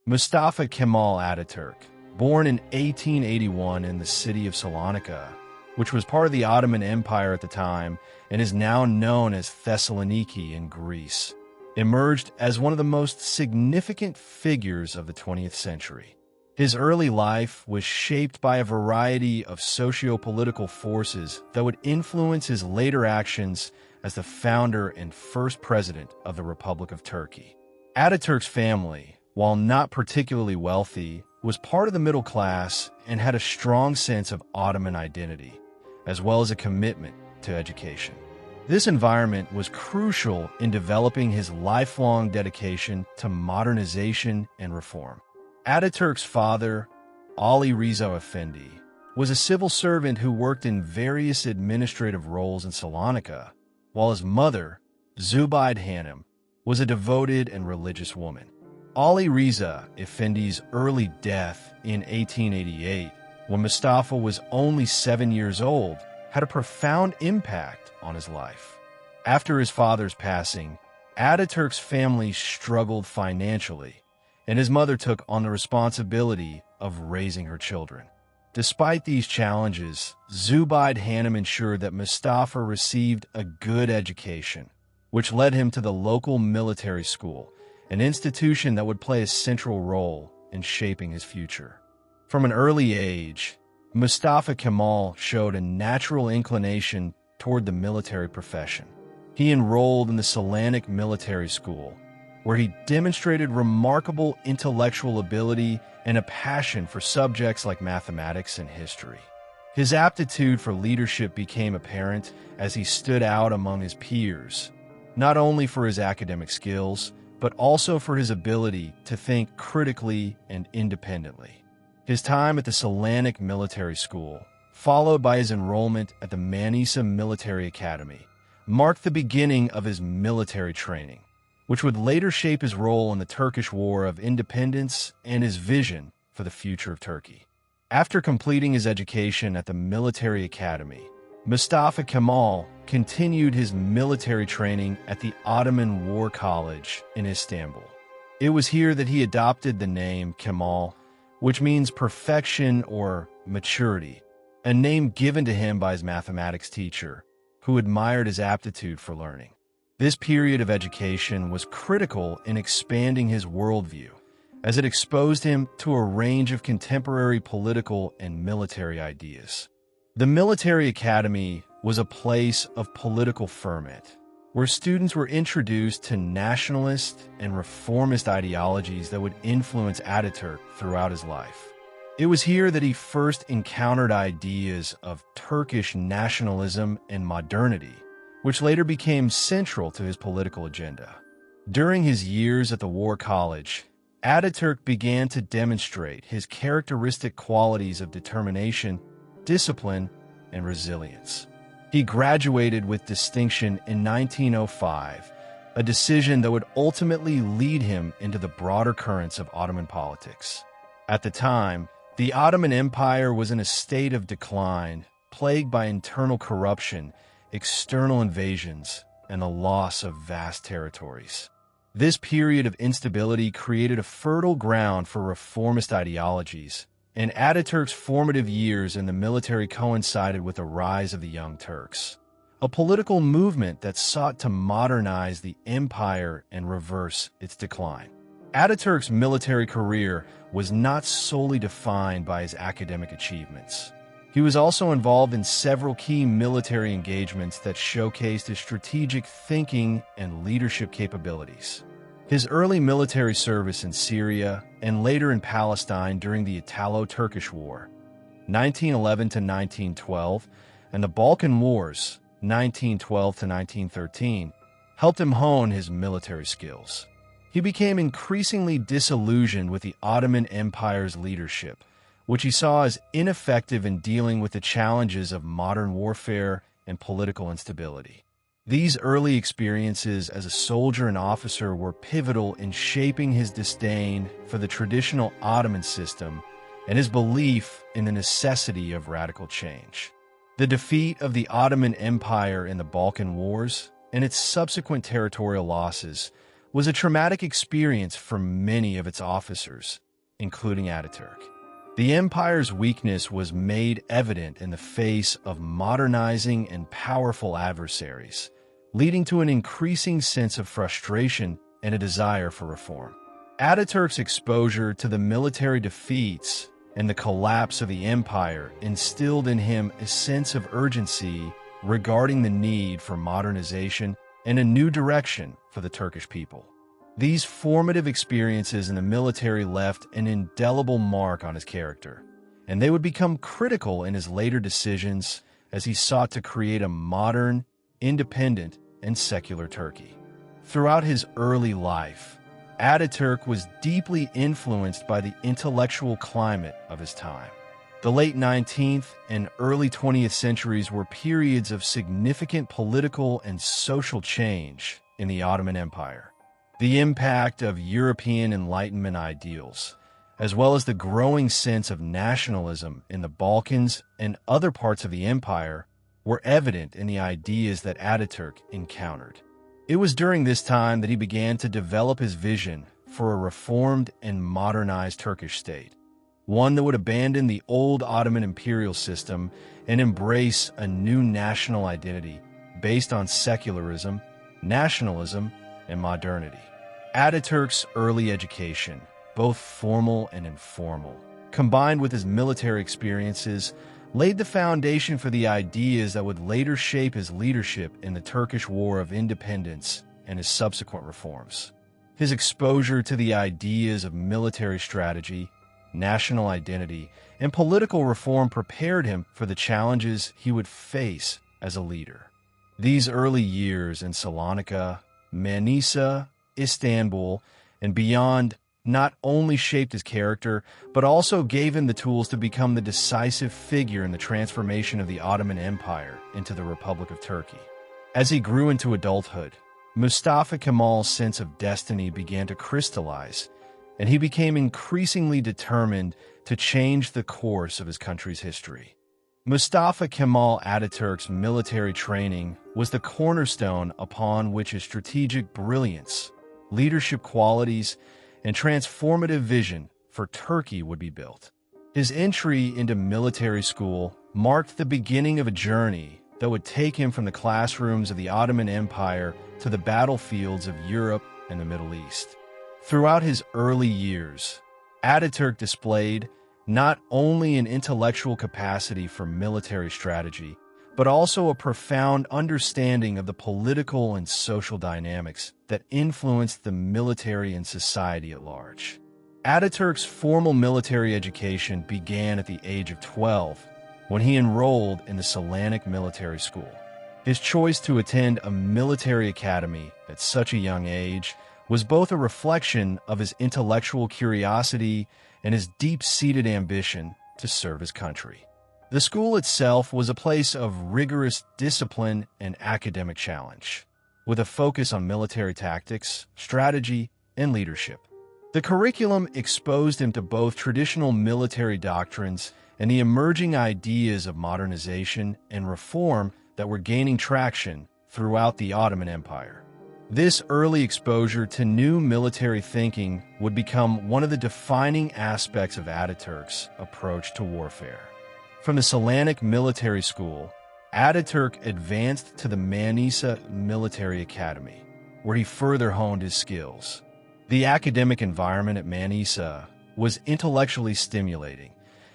Mustafa Kemal Atatürk, born in 1881 in the city of Salonika, which was part of the Ottoman Empire at the time and is now known as Thessaloniki in Greece, emerged as one of the most significant figures of the 20th century. His early life was shaped by a variety of socio-political forces that would influence his later actions as the founder and first president of the Republic of Turkey. Ataturk's family, while not particularly wealthy, was part of the middle class and had a strong sense of Ottoman identity, as well as a commitment to education. This environment was crucial in developing his lifelong dedication to modernization and reform. Ataturk's father, Ali Reza Effendi, was a civil servant who worked in various administrative roles in Salonika, while his mother, Zubayd Hanım, was a devoted and religious woman. Ali Reza Effendi's early death in 1888, when Mustafa was only 7 years old, had a profound impact on his life. After his father's passing, Ataturk's family struggled financially, and his mother took on the responsibility of raising her children. Despite these challenges, Zubayd Hanım ensured that Mustafa received a good education, which led him to the local military school, an institution that would play a central role in shaping his future. From an early age, Mustafa Kemal showed a natural inclination toward the military profession. He enrolled in the Selanik Military School, where he demonstrated remarkable intellectual ability and a passion for subjects like mathematics and history. His aptitude for leadership became apparent as he stood out among his peers, not only for his academic skills, but also for his ability to think critically and independently. His time at the Selanik Military School, followed by his enrollment at the Manisa Military Academy, marked the beginning of his military training, which would later shape his role in the Turkish War of Independence and his vision for the future of Turkey. After completing his education at the Military Academy, Mustafa Kemal continued his military training at the Ottoman War College in Istanbul. It was here that he adopted the name Kemal, which means perfection or maturity, a name given to him by his mathematics teacher, who admired his aptitude for learning. This period of education was critical in expanding his worldview, as it exposed him to a range of contemporary political and military ideas. The Military Academy was a place of political ferment, where students were introduced to nationalist and reformist ideologies that would influence Ataturk throughout his life. It was here that he first encountered ideas of Turkish nationalism and modernity, which later became central to his political agenda. During his years at the War College, Ataturk began to demonstrate his characteristic qualities of determination, discipline, and resilience. He graduated with distinction in 1905, a decision that would ultimately lead him into the broader currents of Ottoman politics. At the time, the Ottoman Empire was in a state of decline, plagued by internal corruption, external invasions, and the loss of vast territories. This period of instability created a fertile ground for reformist ideologies, and Ataturk's formative years in the military coincided with the rise of the Young Turks, a political movement that sought to modernize the empire and reverse its decline. Ataturk's military career was not solely defined by his academic achievements. He was also involved in several key military engagements that showcased his strategic thinking and leadership capabilities. His early military service in Syria and later in Palestine during the Italo-Turkish War, 1911 to 1912, and the Balkan Wars, 1912 to 1913, helped him hone his military skills. He became increasingly disillusioned with the Ottoman Empire's leadership, which he saw as ineffective in dealing with the challenges of modern warfare and political instability. These early experiences as a soldier and officer were pivotal in shaping his disdain for the traditional Ottoman system and his belief in the necessity of radical change. The defeat of the Ottoman Empire in the Balkan Wars and its subsequent territorial losses was a traumatic experience for many of its officers, including Atatürk. The empire's weakness was made evident in the face of modernizing and powerful adversaries, leading to an increasing sense of frustration and a desire for reform. Atatürk's exposure to the military defeats and the collapse of the empire instilled in him a sense of urgency regarding the need for modernization and a new direction for the Turkish people. These formative experiences in the military left an indelible mark on his character, and they would become critical in his later decisions as he sought to create a modern, independent, and secular Turkey. Throughout his early life, Atatürk was deeply influenced by the intellectual climate of his time. The late 19th and early 20th centuries were periods of significant political and social change in the Ottoman Empire. The impact of European Enlightenment ideals, as well as the growing sense of nationalism in the Balkans and other parts of the empire, were evident in the ideas that Atatürk encountered. It was during this time that he began to develop his vision for a reformed and modernized Turkish state, one that would abandon the old Ottoman imperial system and embrace a new national identity based on secularism, nationalism, and modernity. Atatürk's early education, both formal and informal, combined with his military experiences, laid the foundation for the ideas that would later shape his leadership in the Turkish War of Independence and his subsequent reforms. His exposure to the ideas of military strategy, national identity, and political reform prepared him for the challenges he would face as a leader. These early years in Salonika, Manisa, Istanbul, and beyond not only shaped his character, but also gave him the tools to become the decisive figure in the transformation of the Ottoman Empire into the Republic of Turkey. As he grew into adulthood, Mustafa Kemal's sense of destiny began to crystallize, and he became increasingly determined to change the course of his country's history. Mustafa Kemal Atatürk's military training was the cornerstone upon which his strategic brilliance, leadership qualities, and transformative vision for Turkey would be built. His entry into military school marked the beginning of a journey that would take him from the classrooms of the Ottoman Empire to the battlefields of Europe and the Middle East. Throughout his early years, Atatürk displayed not only an intellectual capacity for military strategy, but also a profound understanding of the political and social dynamics that influenced the military and society at large. Atatürk's formal military education began at the age of 12 when he enrolled in the Selanik Military School. His choice to attend a military academy at such a young age was both a reflection of his intellectual curiosity and his deep-seated ambition to serve his country. The school itself was a place of rigorous discipline and academic challenge, with a focus on military tactics, strategy, and leadership. The curriculum exposed him to both traditional military doctrines and the emerging ideas of modernization and reform that were gaining traction throughout the Ottoman Empire. This early exposure to new military thinking would become one of the defining aspects of Atatürk's approach to warfare. From the Selanik Military School, Atatürk advanced to the Manisa Military Academy, where he further honed his skills. The academic environment at Manisa was intellectually stimulating,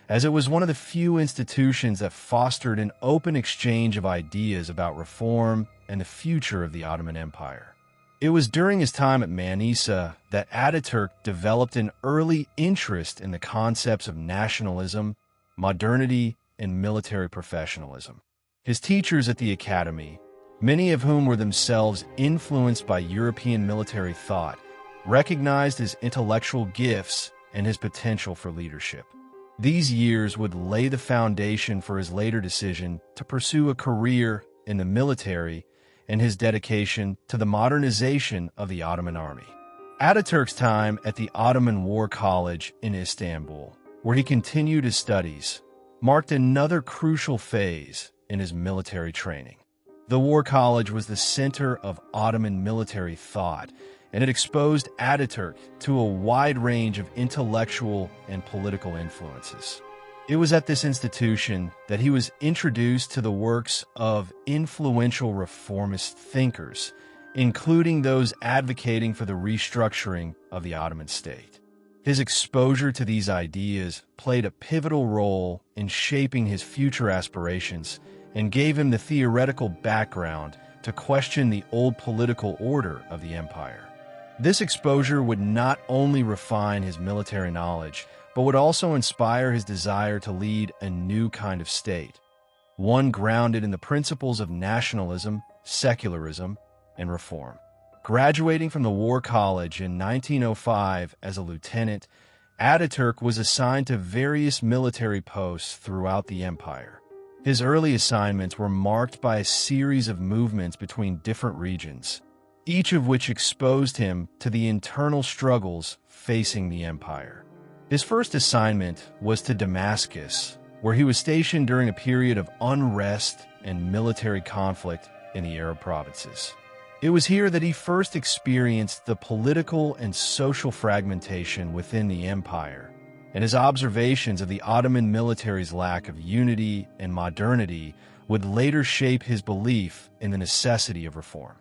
as it was one of the few institutions that fostered an open exchange of ideas about reform and the future of the Ottoman Empire. It was during his time at Manisa that Atatürk developed an early interest in the concepts of nationalism, modernity, and military professionalism. His teachers at the academy, many of whom were themselves influenced by European military thought, recognized his intellectual gifts and his potential for leadership. These years would lay the foundation for his later decision to pursue a career in the military and his dedication to the modernization of the Ottoman army. Atatürk's time at the Ottoman War College in Istanbul, where he continued his studies, marked another crucial phase in his military training. The War College was the center of Ottoman military thought and it exposed Atatürk to a wide range of intellectual and political influences. It was at this institution that he was introduced to the works of influential reformist thinkers, including those advocating for the restructuring of the Ottoman state. His exposure to these ideas played a pivotal role in shaping his future aspirations and gave him the theoretical background to question the old political order of the empire. This exposure would not only refine his military knowledge, but would also inspire his desire to lead a new kind of state, one grounded in the principles of nationalism, secularism, and reform. Graduating from the War College in 1905 as a lieutenant, Atatürk was assigned to various military posts throughout the empire. His early assignments were marked by a series of movements between different regions, each of which exposed him to the internal struggles facing the empire. His first assignment was to Damascus, where he was stationed during a period of unrest and military conflict in the Arab provinces. It was here that he first experienced the political and social fragmentation within the empire, and his observations of the Ottoman military's lack of unity and modernity would later shape his belief in the necessity of reform.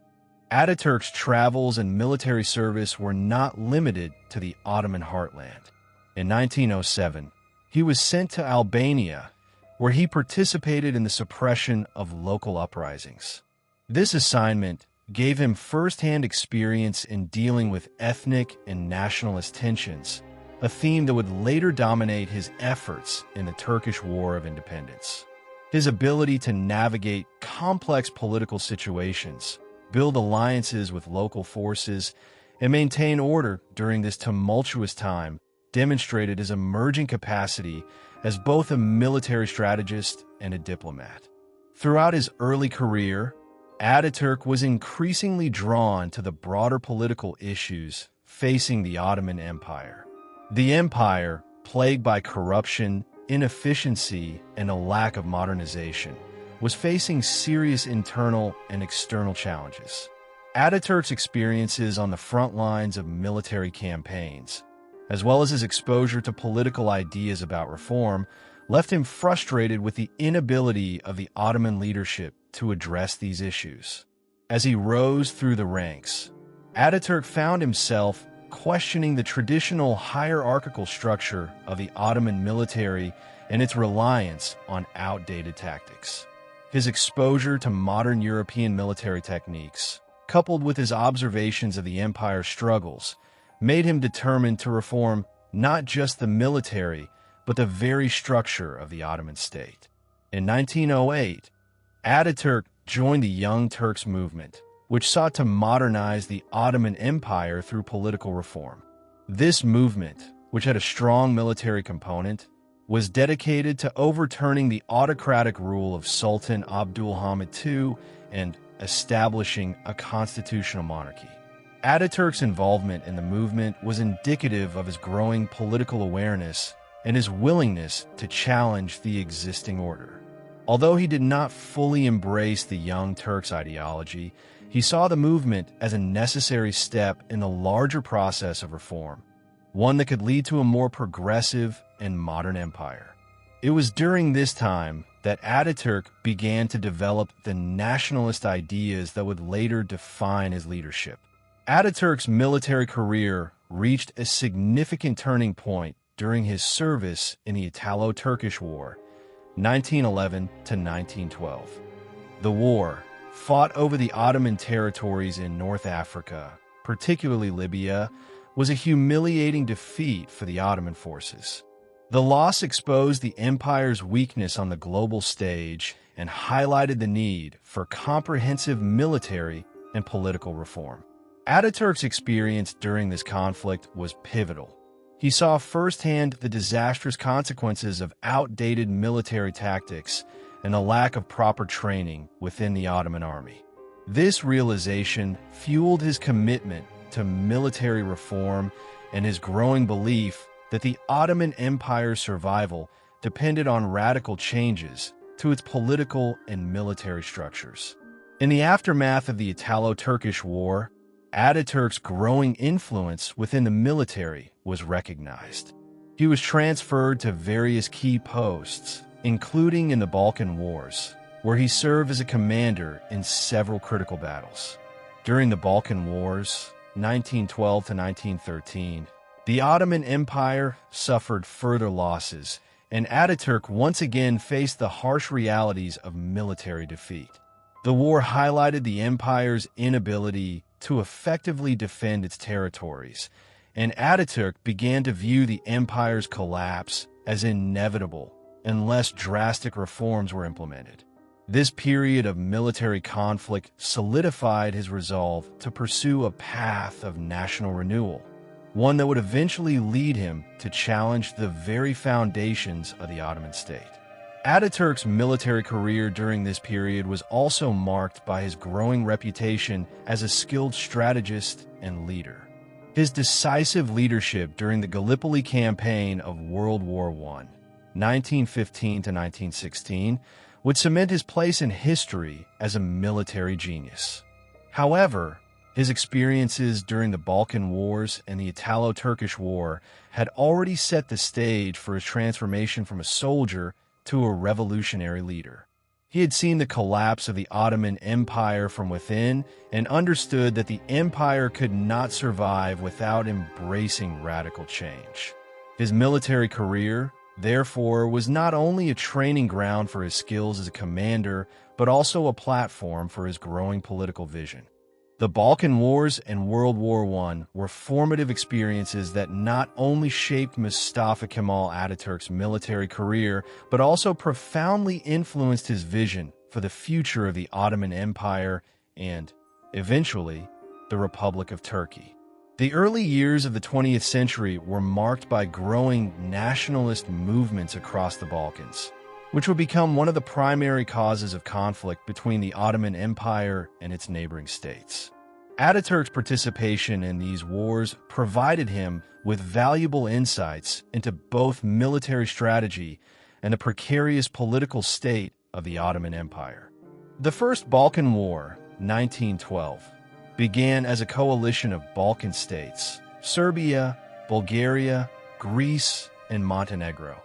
Atatürk's travels and military service were not limited to the Ottoman heartland. In 1907, he was sent to Albania, where he participated in the suppression of local uprisings. This assignment gave him first-hand experience in dealing with ethnic and nationalist tensions, a theme that would later dominate his efforts in the Turkish War of Independence. His ability to navigate complex political situations, build alliances with local forces, and maintain order during this tumultuous time demonstrated his emerging capacity as both a military strategist and a diplomat. Throughout his early career, Atatürk was increasingly drawn to the broader political issues facing the Ottoman Empire. The empire, plagued by corruption, inefficiency, and a lack of modernization, was facing serious internal and external challenges. Atatürk's experiences on the front lines of military campaigns, as well as his exposure to political ideas about reform, left him frustrated with the inability of the Ottoman leadership to address these issues. As he rose through the ranks, Atatürk found himself questioning the traditional hierarchical structure of the Ottoman military and its reliance on outdated tactics. His exposure to modern European military techniques, coupled with his observations of the empire's struggles, made him determined to reform not just the military, but the very structure of the Ottoman state. In 1908, Atatürk joined the Young Turks movement, which sought to modernize the Ottoman Empire through political reform. This movement, which had a strong military component, was dedicated to overturning the autocratic rule of Sultan Abdülhamid II and establishing a constitutional monarchy. Atatürk's involvement in the movement was indicative of his growing political awareness and his willingness to challenge the existing order. Although he did not fully embrace the Young Turks ideology, he saw the movement as a necessary step in the larger process of reform, one that could lead to a more progressive and modern empire. It was during this time that Atatürk began to develop the nationalist ideas that would later define his leadership. Atatürk's military career reached a significant turning point during his service in the Italo-Turkish War, 1911 to 1912. The war, fought over the Ottoman territories in North Africa, particularly Libya, was a humiliating defeat for the Ottoman forces. The loss exposed the empire's weakness on the global stage and highlighted the need for comprehensive military and political reform. Atatürk's experience during this conflict was pivotal. He saw firsthand the disastrous consequences of outdated military tactics and the lack of proper training within the Ottoman army. This realization fueled his commitment to military reform and his growing belief that the Ottoman Empire's survival depended on radical changes to its political and military structures. In the aftermath of the Italo-Turkish War, Ataturk's growing influence within the military was recognized. He was transferred to various key posts, including in the Balkan Wars, where he served as a commander in several critical battles. During the Balkan Wars, 1912 to 1913, the Ottoman Empire suffered further losses, and Ataturk once again faced the harsh realities of military defeat. The war highlighted the empire's inability to effectively defend its territories, and Ataturk began to view the empire's collapse as inevitable unless drastic reforms were implemented. This period of military conflict solidified his resolve to pursue a path of national renewal, one that would eventually lead him to challenge the very foundations of the Ottoman state. Ataturk's military career during this period was also marked by his growing reputation as a skilled strategist and leader. His decisive leadership during the Gallipoli campaign of World War I, 1915 to 1916, would cement his place in history as a military genius. However, his experiences during the Balkan Wars and the Italo-Turkish War had already set the stage for his transformation from a soldier to a revolutionary leader. He had seen the collapse of the Ottoman Empire from within and understood that the empire could not survive without embracing radical change. His military career, therefore, was not only a training ground for his skills as a commander, but also a platform for his growing political vision. The Balkan Wars and World War I were formative experiences that not only shaped Mustafa Kemal Ataturk's military career, but also profoundly influenced his vision for the future of the Ottoman Empire and, eventually, the Republic of Turkey. The early years of the 20th century were marked by growing nationalist movements across the Balkans, which would become one of the primary causes of conflict between the Ottoman Empire and its neighboring states. Ataturk's participation in these wars provided him with valuable insights into both military strategy and the precarious political state of the Ottoman Empire. The First Balkan War, 1912, began as a coalition of Balkan states, Serbia, Bulgaria, Greece, and Montenegro,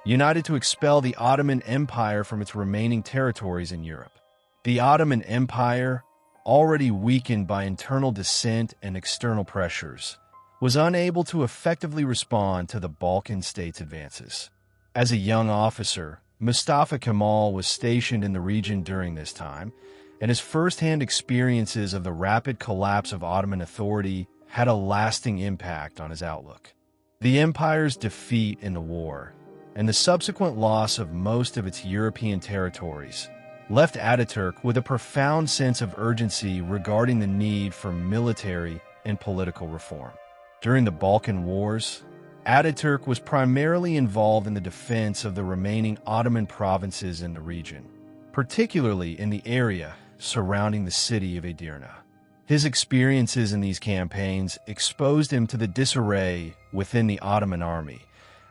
united to expel the Ottoman Empire from its remaining territories in Europe. The Ottoman Empire, already weakened by internal dissent and external pressures, was unable to effectively respond to the Balkan states' advances. As a young officer, Mustafa Kemal was stationed in the region during this time, and his first-hand experiences of the rapid collapse of Ottoman authority had a lasting impact on his outlook. The empire's defeat in the war and the subsequent loss of most of its European territories left Ataturk with a profound sense of urgency regarding the need for military and political reform. During the Balkan Wars, Ataturk was primarily involved in the defense of the remaining Ottoman provinces in the region, particularly in the area surrounding the city of Edirne. His experiences in these campaigns exposed him to the disarray within the Ottoman army,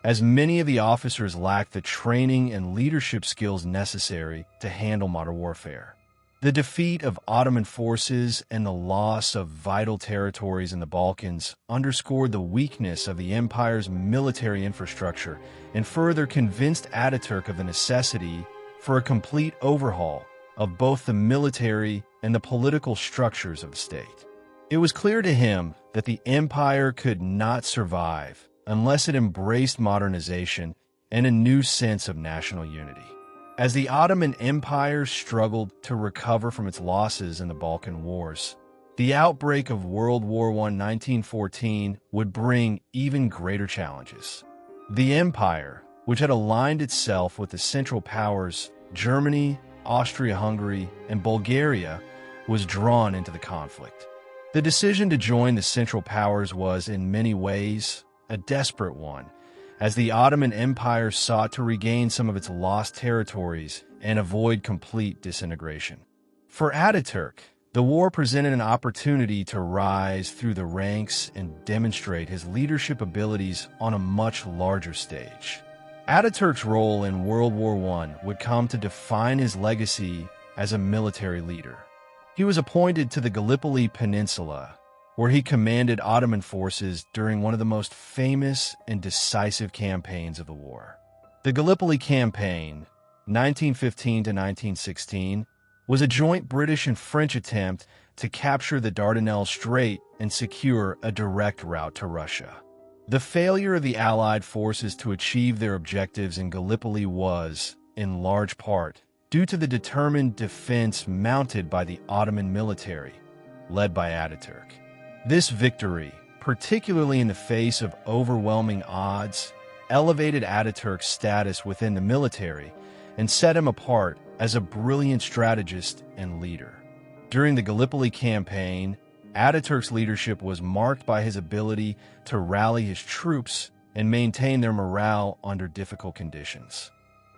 as many of the officers lacked the training and leadership skills necessary to handle modern warfare. The defeat of Ottoman forces and the loss of vital territories in the Balkans underscored the weakness of the empire's military infrastructure and further convinced Ataturk of the necessity for a complete overhaul of both the military and the political structures of the state. It was clear to him that the empire could not survive unless it embraced modernization and a new sense of national unity. As the Ottoman Empire struggled to recover from its losses in the Balkan Wars, the outbreak of World War I 1914 would bring even greater challenges. The empire, which had aligned itself with the Central Powers, Germany, Austria-Hungary, and Bulgaria, was drawn into the conflict. The decision to join the Central Powers was, in many ways, a desperate one, as the Ottoman Empire sought to regain some of its lost territories and avoid complete disintegration. For Ataturk, the war presented an opportunity to rise through the ranks and demonstrate his leadership abilities on a much larger stage. Ataturk's role in World War I would come to define his legacy as a military leader. He was appointed to the Gallipoli Peninsula, where he commanded Ottoman forces during one of the most famous and decisive campaigns of the war. The Gallipoli Campaign, 1915 to 1916, was a joint British and French attempt to capture the Dardanelles Strait and secure a direct route to Russia. The failure of the Allied forces to achieve their objectives in Gallipoli was, in large part, due to the determined defense mounted by the Ottoman military, led by Atatürk. This victory, particularly in the face of overwhelming odds, elevated Atatürk's status within the military and set him apart as a brilliant strategist and leader. During the Gallipoli campaign, Atatürk's leadership was marked by his ability to rally his troops and maintain their morale under difficult conditions.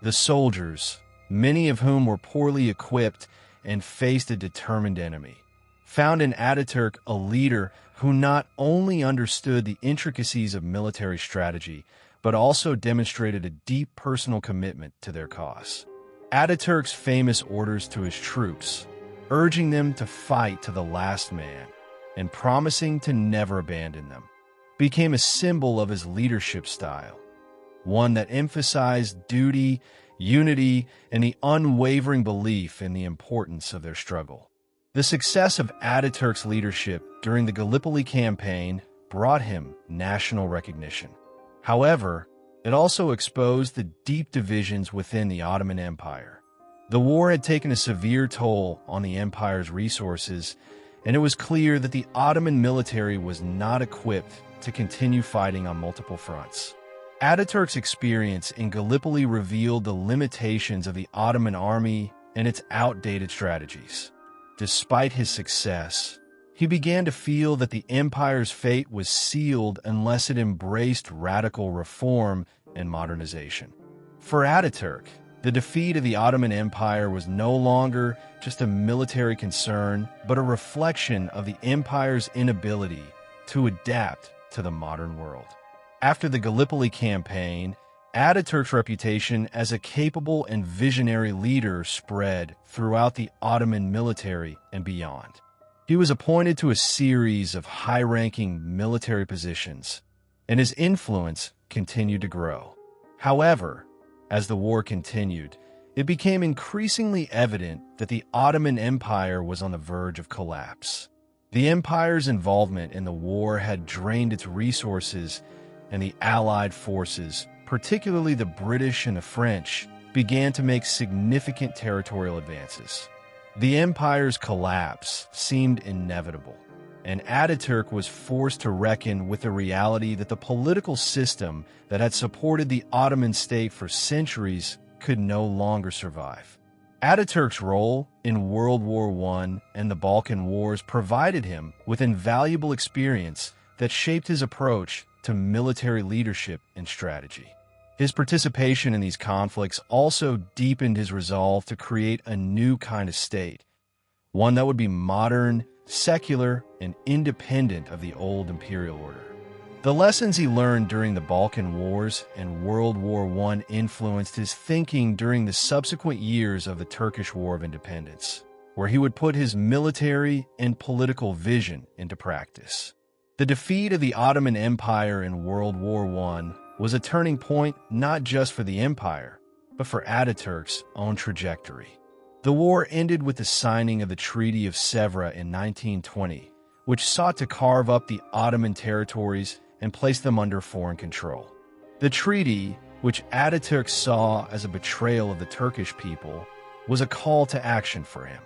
The soldiers, many of whom were poorly equipped and faced a determined enemy, found in Atatürk a leader who not only understood the intricacies of military strategy, but also demonstrated a deep personal commitment to their cause. Atatürk's famous orders to his troops, urging them to fight to the last man and promising to never abandon them, became a symbol of his leadership style, one that emphasized duty, unity, and the unwavering belief in the importance of their struggle. The success of Atatürk's leadership during the Gallipoli campaign brought him national recognition. However, it also exposed the deep divisions within the Ottoman Empire. The war had taken a severe toll on the empire's resources, and it was clear that the Ottoman military was not equipped to continue fighting on multiple fronts. Atatürk's experience in Gallipoli revealed the limitations of the Ottoman army and its outdated strategies. Despite his success, he began to feel that the empire's fate was sealed unless it embraced radical reform and modernization. For Atatürk, the defeat of the Ottoman Empire was no longer just a military concern, but a reflection of the empire's inability to adapt to the modern world. After the Gallipoli campaign, Atatürk's reputation as a capable and visionary leader spread throughout the Ottoman military and beyond. He was appointed to a series of high-ranking military positions, and his influence continued to grow. However, as the war continued, it became increasingly evident that the Ottoman Empire was on the verge of collapse. The empire's involvement in the war had drained its resources, and the Allied forces, particularly the British and the French, began to make significant territorial advances. The empire's collapse seemed inevitable, and Atatürk was forced to reckon with the reality that the political system that had supported the Ottoman state for centuries could no longer survive. Atatürk's role in World War I and the Balkan Wars provided him with invaluable experience that shaped his approach to military leadership and strategy. His participation in these conflicts also deepened his resolve to create a new kind of state, one that would be modern, secular, and independent of the old imperial order. The lessons he learned during the Balkan Wars and World War I influenced his thinking during the subsequent years of the Turkish War of Independence, where he would put his military and political vision into practice. The defeat of the Ottoman Empire in World War I was a turning point not just for the empire, but for Atatürk's own trajectory. The war ended with the signing of the Treaty of Sèvres in 1920, which sought to carve up the Ottoman territories and place them under foreign control. The treaty, which Atatürk saw as a betrayal of the Turkish people, was a call to action for him.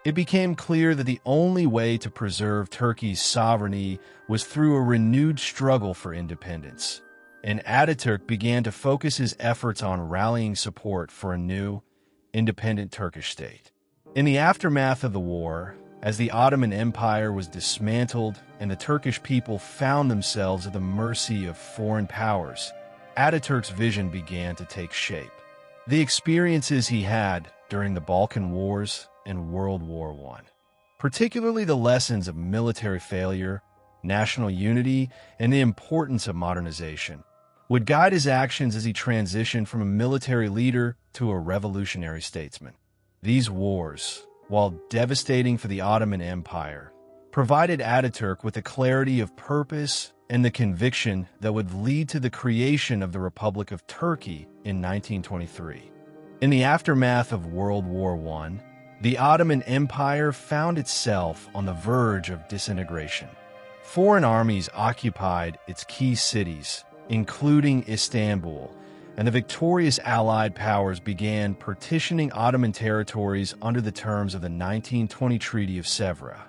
It became clear that the only way to preserve Turkey's sovereignty was through a renewed struggle for independence, and Atatürk began to focus his efforts on rallying support for a new, independent Turkish state. In the aftermath of the war, as the Ottoman Empire was dismantled and the Turkish people found themselves at the mercy of foreign powers, Atatürk's vision began to take shape. The experiences he had during the Balkan Wars and World War I, particularly the lessons of military failure, national unity, and the importance of modernization, would guide his actions as he transitioned from a military leader to a revolutionary statesman. These wars, while devastating for the Ottoman Empire, provided Atatürk with a clarity of purpose and the conviction that would lead to the creation of the Republic of Turkey in 1923. In the aftermath of World War I, the Ottoman Empire found itself on the verge of disintegration. Foreign armies occupied its key cities, including Istanbul, and the victorious Allied powers began partitioning Ottoman territories under the terms of the 1920 Treaty of Sèvres.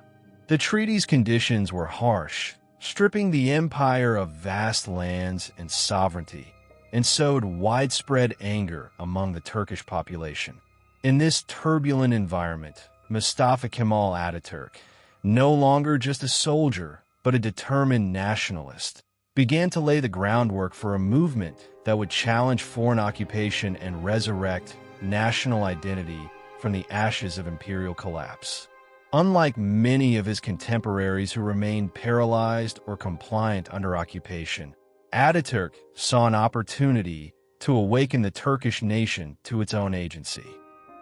The treaty's conditions were harsh, stripping the empire of vast lands and sovereignty, and sowed widespread anger among the Turkish population. In this turbulent environment, Mustafa Kemal Atatürk, no longer just a soldier, but a determined nationalist, began to lay the groundwork for a movement that would challenge foreign occupation and resurrect national identity from the ashes of imperial collapse. Unlike many of his contemporaries who remained paralyzed or compliant under occupation, Atatürk saw an opportunity to awaken the Turkish nation to its own agency.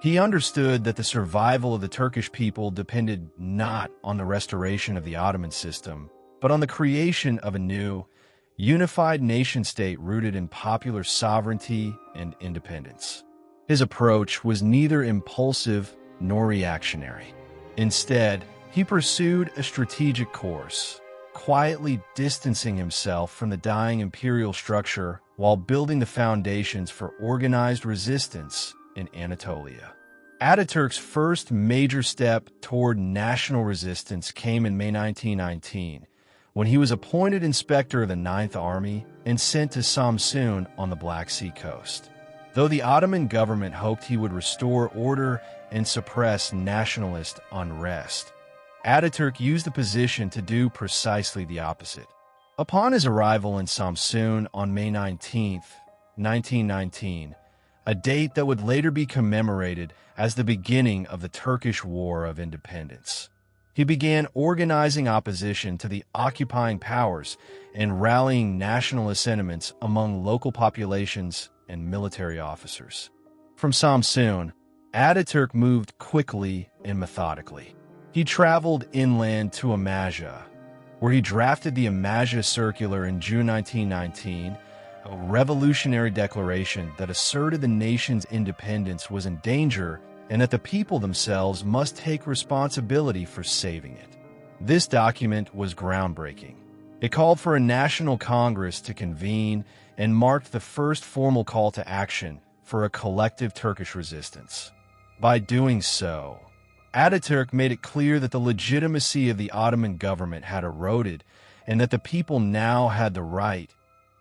He understood that the survival of the Turkish people depended not on the restoration of the Ottoman system, but on the creation of a new, unified nation-state rooted in popular sovereignty and independence. His approach was neither impulsive nor reactionary. Instead, he pursued a strategic course, quietly distancing himself from the dying imperial structure while building the foundations for organized resistance in Anatolia. Atatürk's first major step toward national resistance came in May 1919, when he was appointed inspector of the Ninth Army and sent to Samsun on the Black Sea coast. Though the Ottoman government hoped he would restore order and suppress nationalist unrest, Atatürk used the position to do precisely the opposite. Upon his arrival in Samsun on May 19, 1919, a date that would later be commemorated as the beginning of the Turkish War of Independence, he began organizing opposition to the occupying powers and rallying nationalist sentiments among local populations and military officers. From Samsun, Atatürk moved quickly and methodically. He traveled inland to Amasya, where he drafted the Amasya Circular in June 1919, a revolutionary declaration that asserted the nation's independence was in danger and that the people themselves must take responsibility for saving it. This document was groundbreaking. It called for a national congress to convene and marked the first formal call to action for a collective Turkish resistance. By doing so, Atatürk made it clear that the legitimacy of the Ottoman government had eroded and that the people now had the right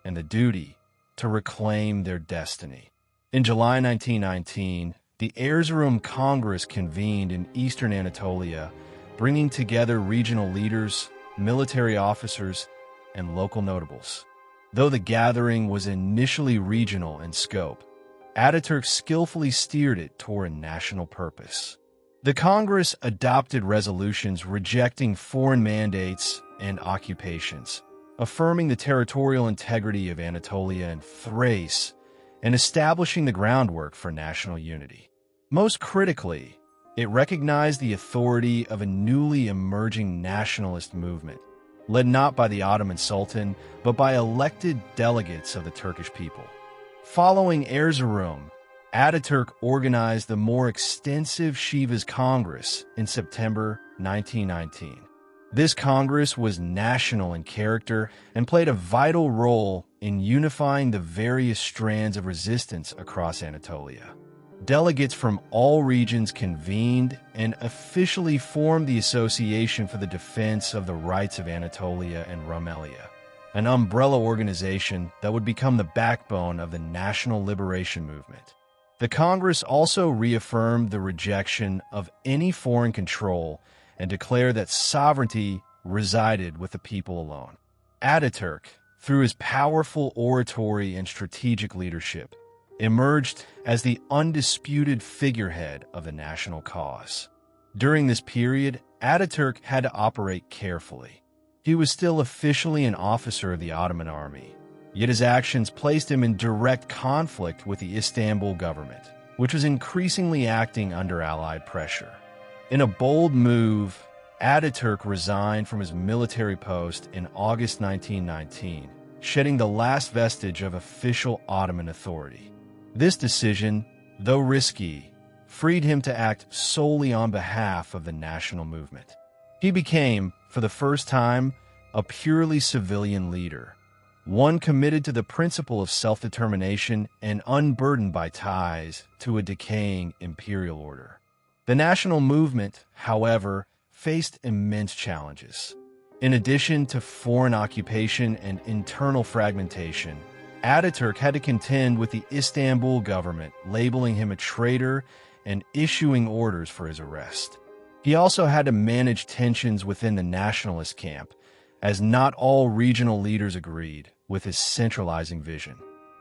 and the duty to reclaim their destiny. In July 1919, the Erzurum Congress convened in eastern Anatolia, bringing together regional leaders, military officers, and local notables. Though the gathering was initially regional in scope, Atatürk skillfully steered it toward a national purpose. The Congress adopted resolutions rejecting foreign mandates and occupations, affirming the territorial integrity of Anatolia and Thrace, and establishing the groundwork for national unity. Most critically, it recognized the authority of a newly emerging nationalist movement, led not by the Ottoman Sultan, but by elected delegates of the Turkish people. Following Erzurum, Atatürk organized the more extensive Shivas Congress in September 1919. This Congress was national in character and played a vital role in unifying the various strands of resistance across Anatolia. Delegates from all regions convened and officially formed the Association for the Defense of the Rights of Anatolia and Rumelia, an umbrella organization that would become the backbone of the national liberation movement. The Congress also reaffirmed the rejection of any foreign control and declared that sovereignty resided with the people alone. Atatürk, through his powerful oratory and strategic leadership, emerged as the undisputed figurehead of the national cause. During this period, Atatürk had to operate carefully. He was still officially an officer of the Ottoman army, yet his actions placed him in direct conflict with the Istanbul government, which was increasingly acting under Allied pressure. In a bold move, Ataturk resigned from his military post in August 1919, shedding the last vestige of official Ottoman authority. This decision, though risky, freed him to act solely on behalf of the national movement. He became, for the first time, a purely civilian leader, one committed to the principle of self-determination and unburdened by ties to a decaying imperial order. The national movement, however, faced immense challenges. In addition to foreign occupation and internal fragmentation, Ataturk had to contend with the Istanbul government, labeling him a traitor and issuing orders for his arrest. He also had to manage tensions within the nationalist camp, as not all regional leaders agreed with his centralizing vision.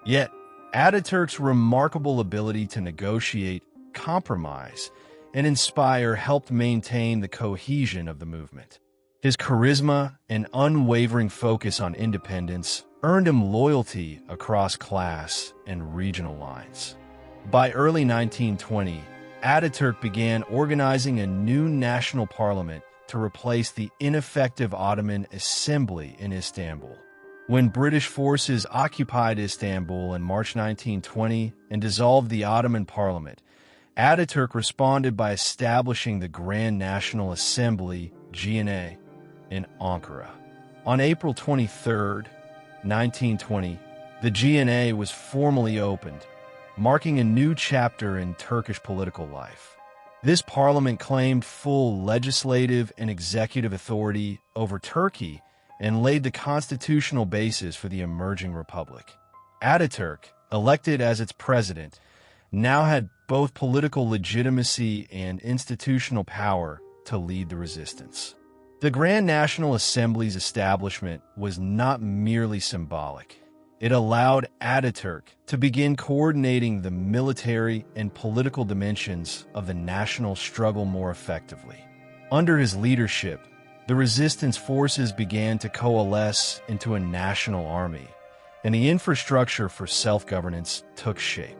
Yet, Ataturk's remarkable ability to negotiate, compromise, and inspire helped maintain the cohesion of the movement. His charisma and unwavering focus on independence earned him loyalty across class and regional lines. By early 1920, Ataturk began organizing a new national parliament to replace the ineffective Ottoman Assembly in Istanbul. When British forces occupied Istanbul in March 1920 and dissolved the Ottoman Parliament, Ataturk responded by establishing the Grand National Assembly, GNA, in Ankara. On April 23, 1920, the GNA was formally opened, marking a new chapter in Turkish political life. This parliament claimed full legislative and executive authority over Turkey and laid the constitutional basis for the emerging republic. Ataturk, elected as its president, now had both political legitimacy and institutional power to lead the resistance. The Grand National Assembly's establishment was not merely symbolic. It allowed Ataturk to begin coordinating the military and political dimensions of the national struggle more effectively. Under his leadership, the resistance forces began to coalesce into a national army, and the infrastructure for self-governance took shape.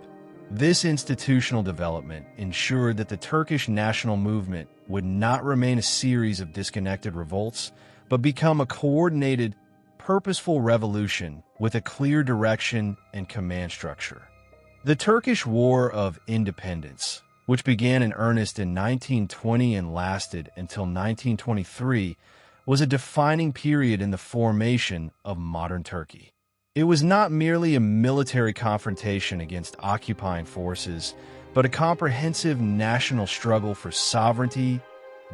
This institutional development ensured that the Turkish national movement would not remain a series of disconnected revolts, but become a coordinated, purposeful revolution with a clear direction and command structure. The Turkish War of Independence, which began in earnest in 1920 and lasted until 1923, was a defining period in the formation of modern Turkey. It was not merely a military confrontation against occupying forces, but a comprehensive national struggle for sovereignty,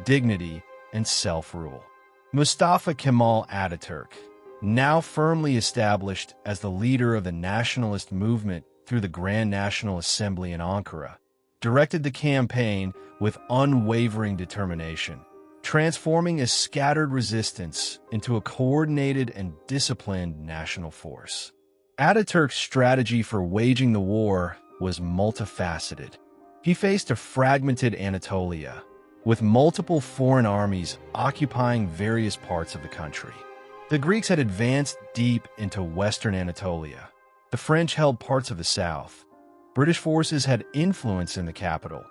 dignity, and self-rule. Mustafa Kemal Atatürk, now firmly established as the leader of the nationalist movement through the Grand National Assembly in Ankara, directed the campaign with unwavering determination, transforming a scattered resistance into a coordinated and disciplined national force. Ataturk's strategy for waging the war was multifaceted. He faced a fragmented Anatolia, with multiple foreign armies occupying various parts of the country. The Greeks had advanced deep into western Anatolia. The French held parts of the south. British forces had influence in the capital,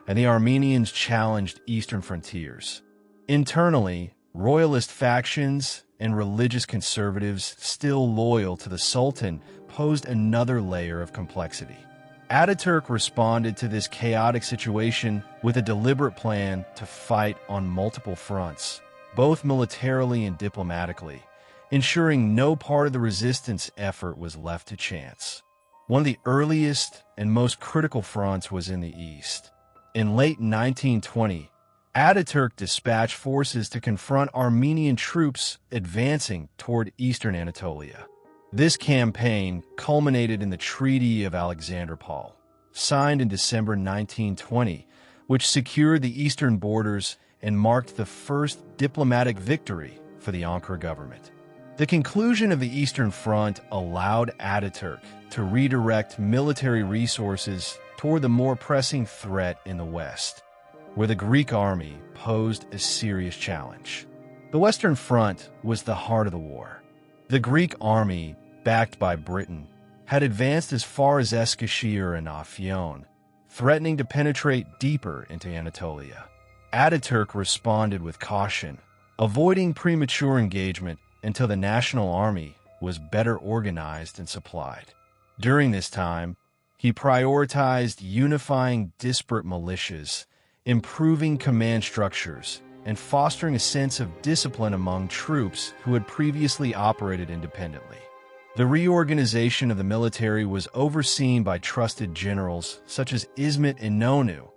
and the Armenians challenged eastern frontiers. Internally, royalist factions and religious conservatives still loyal to the Sultan posed another layer of complexity. Ataturk responded to this chaotic situation with a deliberate plan to fight on multiple fronts, both militarily and diplomatically, ensuring no part of the resistance effort was left to chance. One of the earliest and most critical fronts was in the east. In late 1920, Ataturk dispatched forces to confront Armenian troops advancing toward eastern Anatolia. This campaign culminated in the Treaty of Alexanderpol, signed in December 1920, which secured the eastern borders and marked the first diplomatic victory for the Ankara government. The conclusion of the Eastern Front allowed Ataturk to redirect military resources toward the more pressing threat in the West, where the Greek army posed a serious challenge. The Western Front was the heart of the war. The Greek army, backed by Britain, had advanced as far as Eskişehir and Afyon, threatening to penetrate deeper into Anatolia. Atatürk responded with caution, avoiding premature engagement until the national army was better organized and supplied. During this time, he prioritized unifying disparate militias, improving command structures, and fostering a sense of discipline among troops who had previously operated independently. The reorganization of the military was overseen by trusted generals such as İsmet İnönü,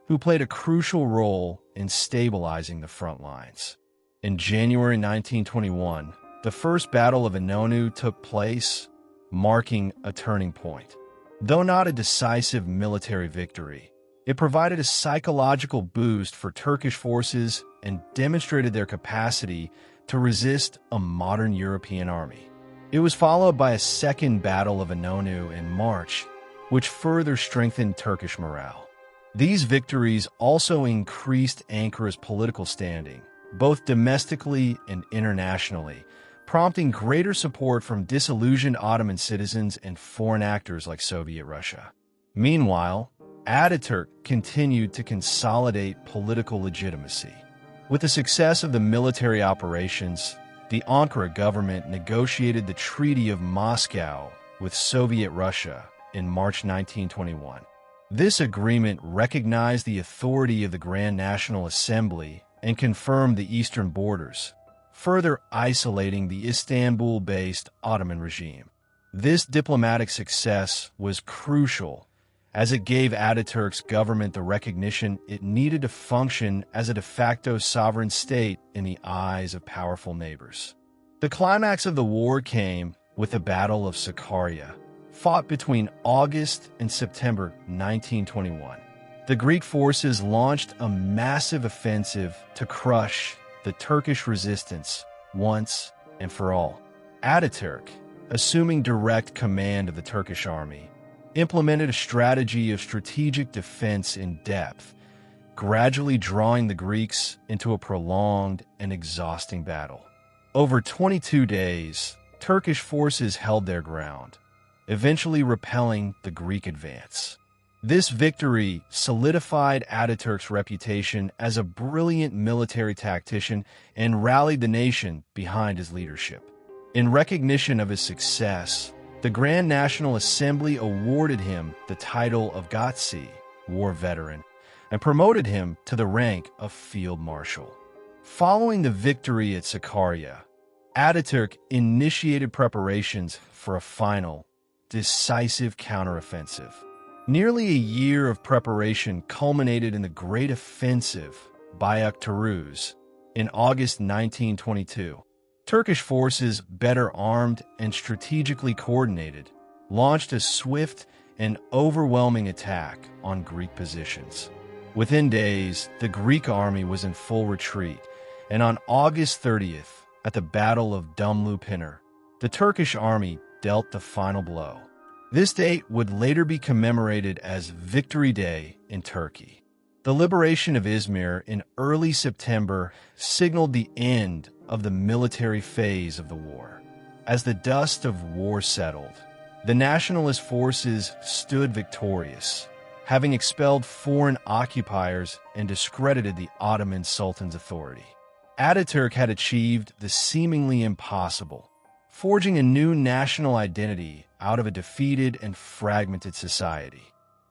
who played a crucial role in stabilizing the front lines. In January 1921, the First Battle of İnönü took place, marking a turning point. Though not a decisive military victory, it provided a psychological boost for Turkish forces and demonstrated their capacity to resist a modern European army. It was followed by a second Battle of İnönü in March, which further strengthened Turkish morale. These victories also increased Ankara's political standing, both domestically and internationally, prompting greater support from disillusioned Ottoman citizens and foreign actors like Soviet Russia. Meanwhile, Atatürk continued to consolidate political legitimacy. With the success of the military operations, the Ankara government negotiated the Treaty of Moscow with Soviet Russia in March 1921. This agreement recognized the authority of the Grand National Assembly and confirmed the eastern borders, further isolating the Istanbul-based Ottoman regime. This diplomatic success was crucial, as it gave Atatürk's government the recognition it needed to function as a de facto sovereign state in the eyes of powerful neighbors. The climax of the war came with the Battle of Sakarya, fought between August and September 1921. The Greek forces launched a massive offensive to crush the Turkish resistance once and for all. Atatürk, assuming direct command of the Turkish army, implemented a strategy of strategic defense in depth, gradually drawing the Greeks into a prolonged and exhausting battle. Over 22 days, Turkish forces held their ground, eventually repelling the Greek advance. This victory solidified Atatürk's reputation as a brilliant military tactician and rallied the nation behind his leadership. In recognition of his success, the Grand National Assembly awarded him the title of Gazi, War Veteran, and promoted him to the rank of Field Marshal. Following the victory at Sakarya, Atatürk initiated preparations for a final, decisive counteroffensive. Nearly a year of preparation culminated in the Great Offensive Bayrak Taarruz in August 1922. Turkish forces, better armed and strategically coordinated, launched a swift and overwhelming attack on Greek positions. Within days, the Greek army was in full retreat, and on August 30th, at the Battle of Dumlupınar, the Turkish army dealt the final blow. This date would later be commemorated as Victory Day in Turkey. The liberation of Izmir in early September signaled the end of the military phase of the war. As the dust of war settled, the nationalist forces stood victorious, having expelled foreign occupiers and discredited the Ottoman Sultan's authority. Atatürk had achieved the seemingly impossible, forging a new national identity out of a defeated and fragmented society.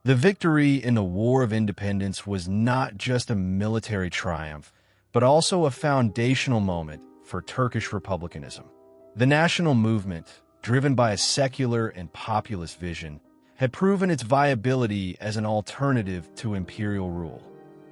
The victory in the War of Independence was not just a military triumph, but also a foundational moment for Turkish republicanism. The national movement, driven by a secular and populist vision, had proven its viability as an alternative to imperial rule.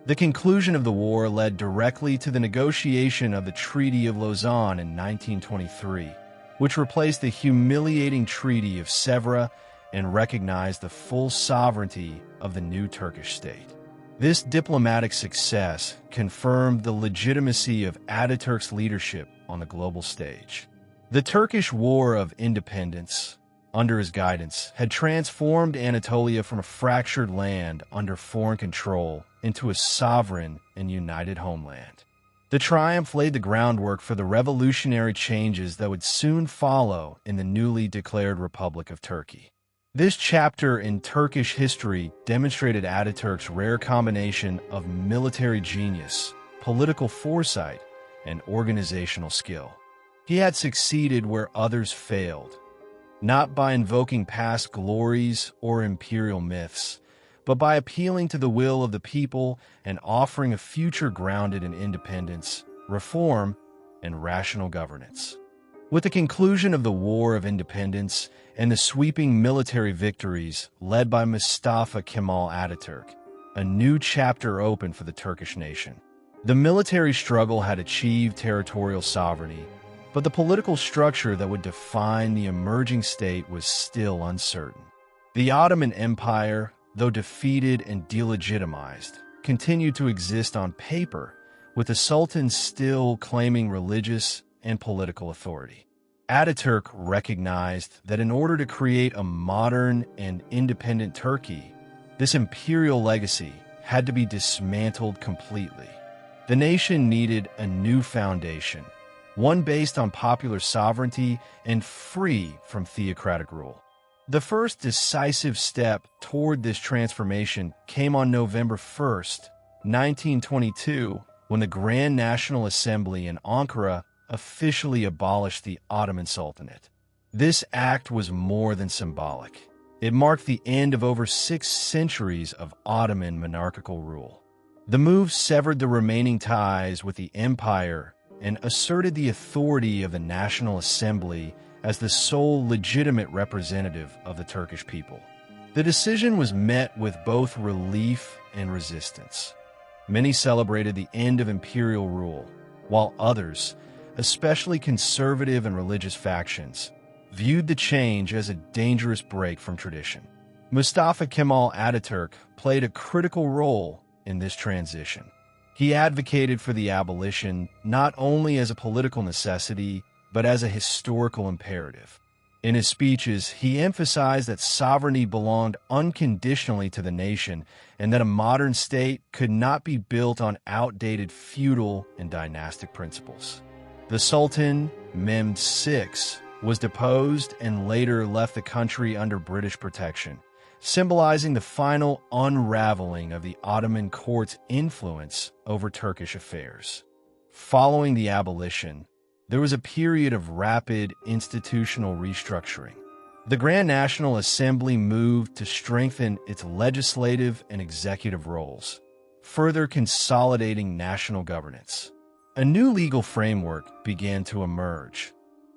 The conclusion of the war led directly to the negotiation of the Treaty of Lausanne in 1923, which replaced the humiliating Treaty of Sèvres and recognized the full sovereignty of the new Turkish state. This diplomatic success confirmed the legitimacy of Atatürk's leadership on the global stage. The Turkish War of Independence, under his guidance, had transformed Anatolia from a fractured land under foreign control into a sovereign and united homeland. The triumph laid the groundwork for the revolutionary changes that would soon follow in the newly declared Republic of Turkey. This chapter in Turkish history demonstrated Atatürk's rare combination of military genius, political foresight, and organizational skill. He had succeeded where others failed, not by invoking past glories or imperial myths, but by appealing to the will of the people and offering a future grounded in independence, reform, and rational governance. With the conclusion of the War of Independence and the sweeping military victories led by Mustafa Kemal Atatürk, a new chapter opened for the Turkish nation. The military struggle had achieved territorial sovereignty, but the political structure that would define the emerging state was still uncertain. The Ottoman Empire, though defeated and delegitimized, continued to exist on paper, with the Sultan still claiming religious and political authority. Atatürk recognized that in order to create a modern and independent Turkey, this imperial legacy had to be dismantled completely. The nation needed a new foundation, one based on popular sovereignty and free from theocratic rule. The first decisive step toward this transformation came on November 1st, 1922, when the Grand National Assembly in Ankara officially abolished the Ottoman Sultanate. This act was more than symbolic. It marked the end of over 6 centuries of Ottoman monarchical rule. The move severed the remaining ties with the empire and asserted the authority of the National Assembly as the sole legitimate representative of the Turkish people. The decision was met with both relief and resistance. Many celebrated the end of imperial rule, while others, especially conservative and religious factions, viewed the change as a dangerous break from tradition. Mustafa Kemal Atatürk played a critical role in this transition. He advocated for the abolition not only as a political necessity, but as a historical imperative. In his speeches, he emphasized that sovereignty belonged unconditionally to the nation and that a modern state could not be built on outdated feudal and dynastic principles. The Sultan, Mehmed VI, was deposed and later left the country under British protection, symbolizing the final unraveling of the Ottoman court's influence over Turkish affairs. Following the abolition, there was a period of rapid institutional restructuring. The Grand National Assembly moved to strengthen its legislative and executive roles, further consolidating national governance. A new legal framework began to emerge,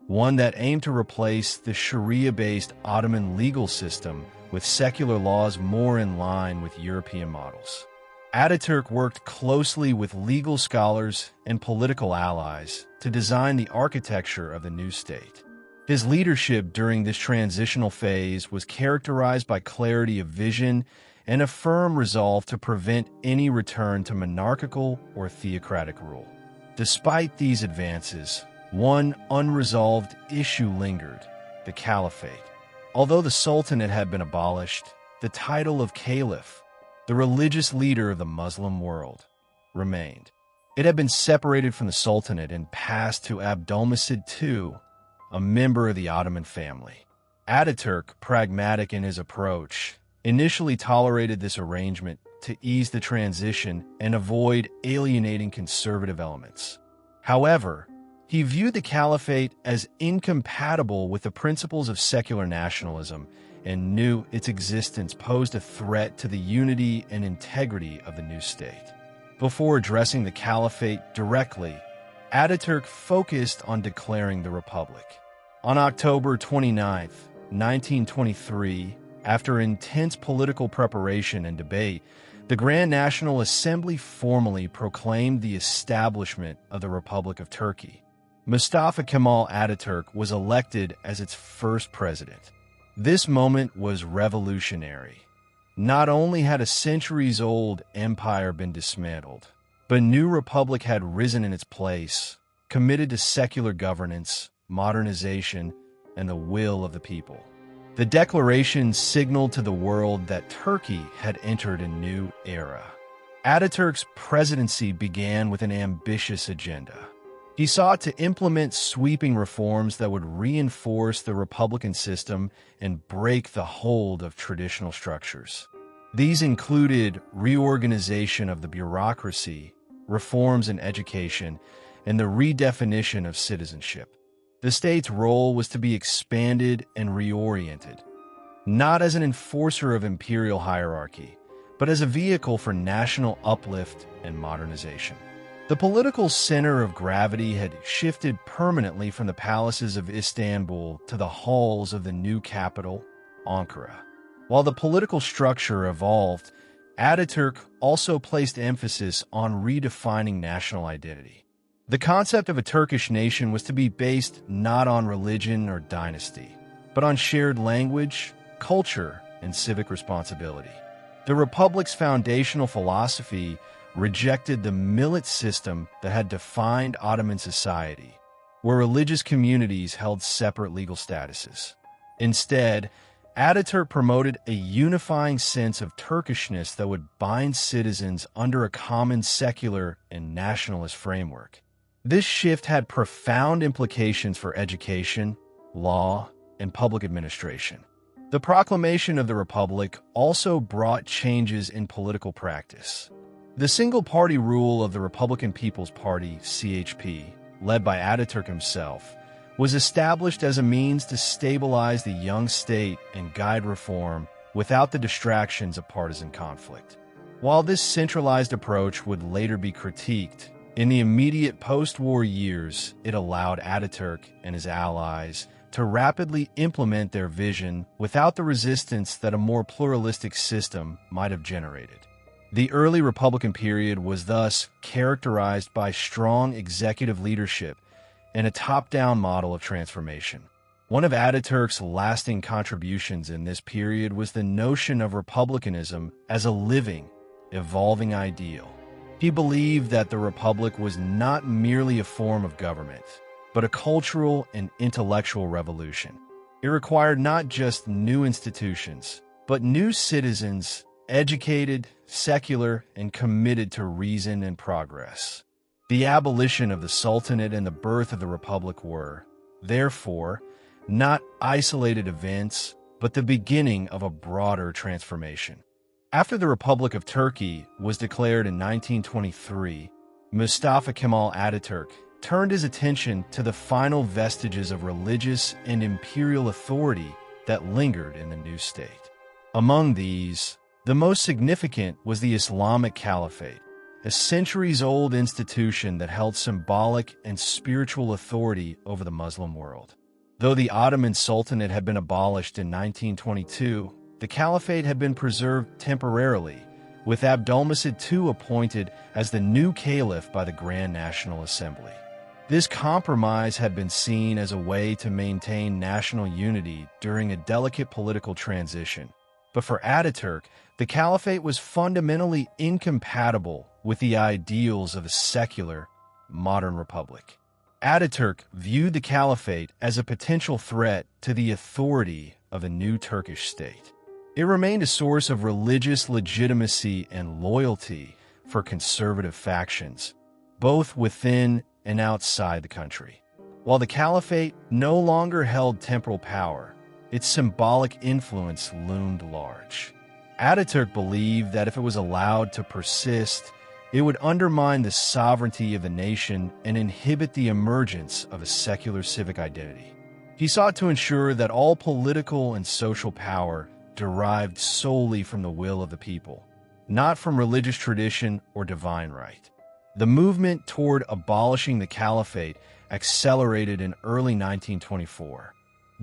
one that aimed to replace the Sharia-based Ottoman legal system with secular laws more in line with European models. Atatürk worked closely with legal scholars and political allies to design the architecture of the new state. His leadership during this transitional phase was characterized by clarity of vision and a firm resolve to prevent any return to monarchical or theocratic rule. Despite these advances, one unresolved issue lingered: the caliphate. Although the Sultanate had been abolished, the title of caliph, the religious leader of the Muslim world, remained. It had been separated from the Sultanate and passed to Abdülmecid II, a member of the Ottoman family. Atatürk, pragmatic in his approach, initially tolerated this arrangement to ease the transition and avoid alienating conservative elements. However, he viewed the caliphate as incompatible with the principles of secular nationalism and knew its existence posed a threat to the unity and integrity of the new state. Before addressing the caliphate directly, Atatürk focused on declaring the republic. On October 29, 1923, after intense political preparation and debate, the Grand National Assembly formally proclaimed the establishment of the Republic of Turkey. Mustafa Kemal Atatürk was elected as its first president. This moment was revolutionary. Not only had a centuries-old empire been dismantled, but a new republic had risen in its place, committed to secular governance, modernization, and the will of the people. The declaration signaled to the world that Turkey had entered a new era. Atatürk's presidency began with an ambitious agenda. He sought to implement sweeping reforms that would reinforce the republican system and break the hold of traditional structures. These included reorganization of the bureaucracy, reforms in education, and the redefinition of citizenship. The state's role was to be expanded and reoriented, not as an enforcer of imperial hierarchy, but as a vehicle for national uplift and modernization. The political center of gravity had shifted permanently from the palaces of Istanbul to the halls of the new capital, Ankara. While the political structure evolved, Atatürk also placed emphasis on redefining national identity. The concept of a Turkish nation was to be based not on religion or dynasty, but on shared language, culture, and civic responsibility. The Republic's foundational philosophy rejected the millet system that had defined Ottoman society, where religious communities held separate legal statuses. Instead, Atatürk promoted a unifying sense of Turkishness that would bind citizens under a common secular and nationalist framework. This shift had profound implications for education, law, and public administration. The proclamation of the Republic also brought changes in political practice. The single-party rule of the Republican People's Party, CHP, led by Atatürk himself, was established as a means to stabilize the young state and guide reform without the distractions of partisan conflict. While this centralized approach would later be critiqued, in the immediate post-war years, it allowed Atatürk and his allies to rapidly implement their vision without the resistance that a more pluralistic system might have generated. The early Republican period was thus characterized by strong executive leadership and a top-down model of transformation. One of Atatürk's lasting contributions in this period was the notion of republicanism as a living, evolving ideal. He believed that the Republic was not merely a form of government, but a cultural and intellectual revolution. It required not just new institutions, but new citizens, educated, secular, and committed to reason and progress. The abolition of the Sultanate and the birth of the Republic were, therefore, not isolated events, but the beginning of a broader transformation. After the Republic of Turkey was declared in 1923, Mustafa Kemal Atatürk turned his attention to the final vestiges of religious and imperial authority that lingered in the new state. Among these, the most significant was the Islamic Caliphate, a centuries-old institution that held symbolic and spiritual authority over the Muslim world. Though the Ottoman Sultanate had been abolished in 1922, the Caliphate had been preserved temporarily, with Abdülmecid II appointed as the new caliph by the Grand National Assembly. This compromise had been seen as a way to maintain national unity during a delicate political transition. But for Atatürk, the Caliphate was fundamentally incompatible with the ideals of a secular, modern republic. Atatürk viewed the Caliphate as a potential threat to the authority of a new Turkish state. It remained a source of religious legitimacy and loyalty for conservative factions, both within and outside the country. While the Caliphate no longer held temporal power, its symbolic influence loomed large. Atatürk believed that if it was allowed to persist, it would undermine the sovereignty of the nation and inhibit the emergence of a secular civic identity. He sought to ensure that all political and social power derived solely from the will of the people, not from religious tradition or divine right. The movement toward abolishing the Caliphate accelerated in early 1924.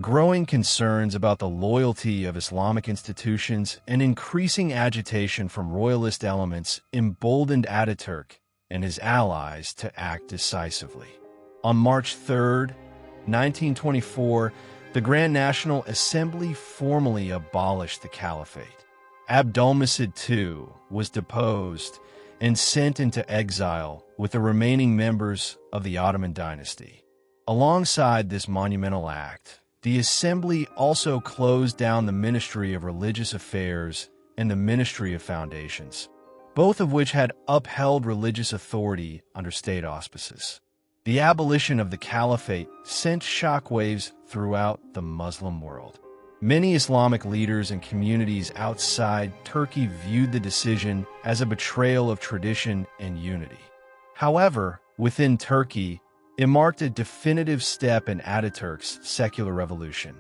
Growing concerns about the loyalty of Islamic institutions and increasing agitation from royalist elements emboldened Atatürk and his allies to act decisively. On March 3, 1924, the Grand National Assembly formally abolished the Caliphate. Abdülmecid II was deposed and sent into exile with the remaining members of the Ottoman dynasty. Alongside this monumental act, the Assembly also closed down the Ministry of Religious Affairs and the Ministry of Foundations, both of which had upheld religious authority under state auspices. The abolition of the caliphate sent shockwaves throughout the Muslim world. Many Islamic leaders and communities outside Turkey viewed the decision as a betrayal of tradition and unity. However, within Turkey, it marked a definitive step in Atatürk's secular revolution.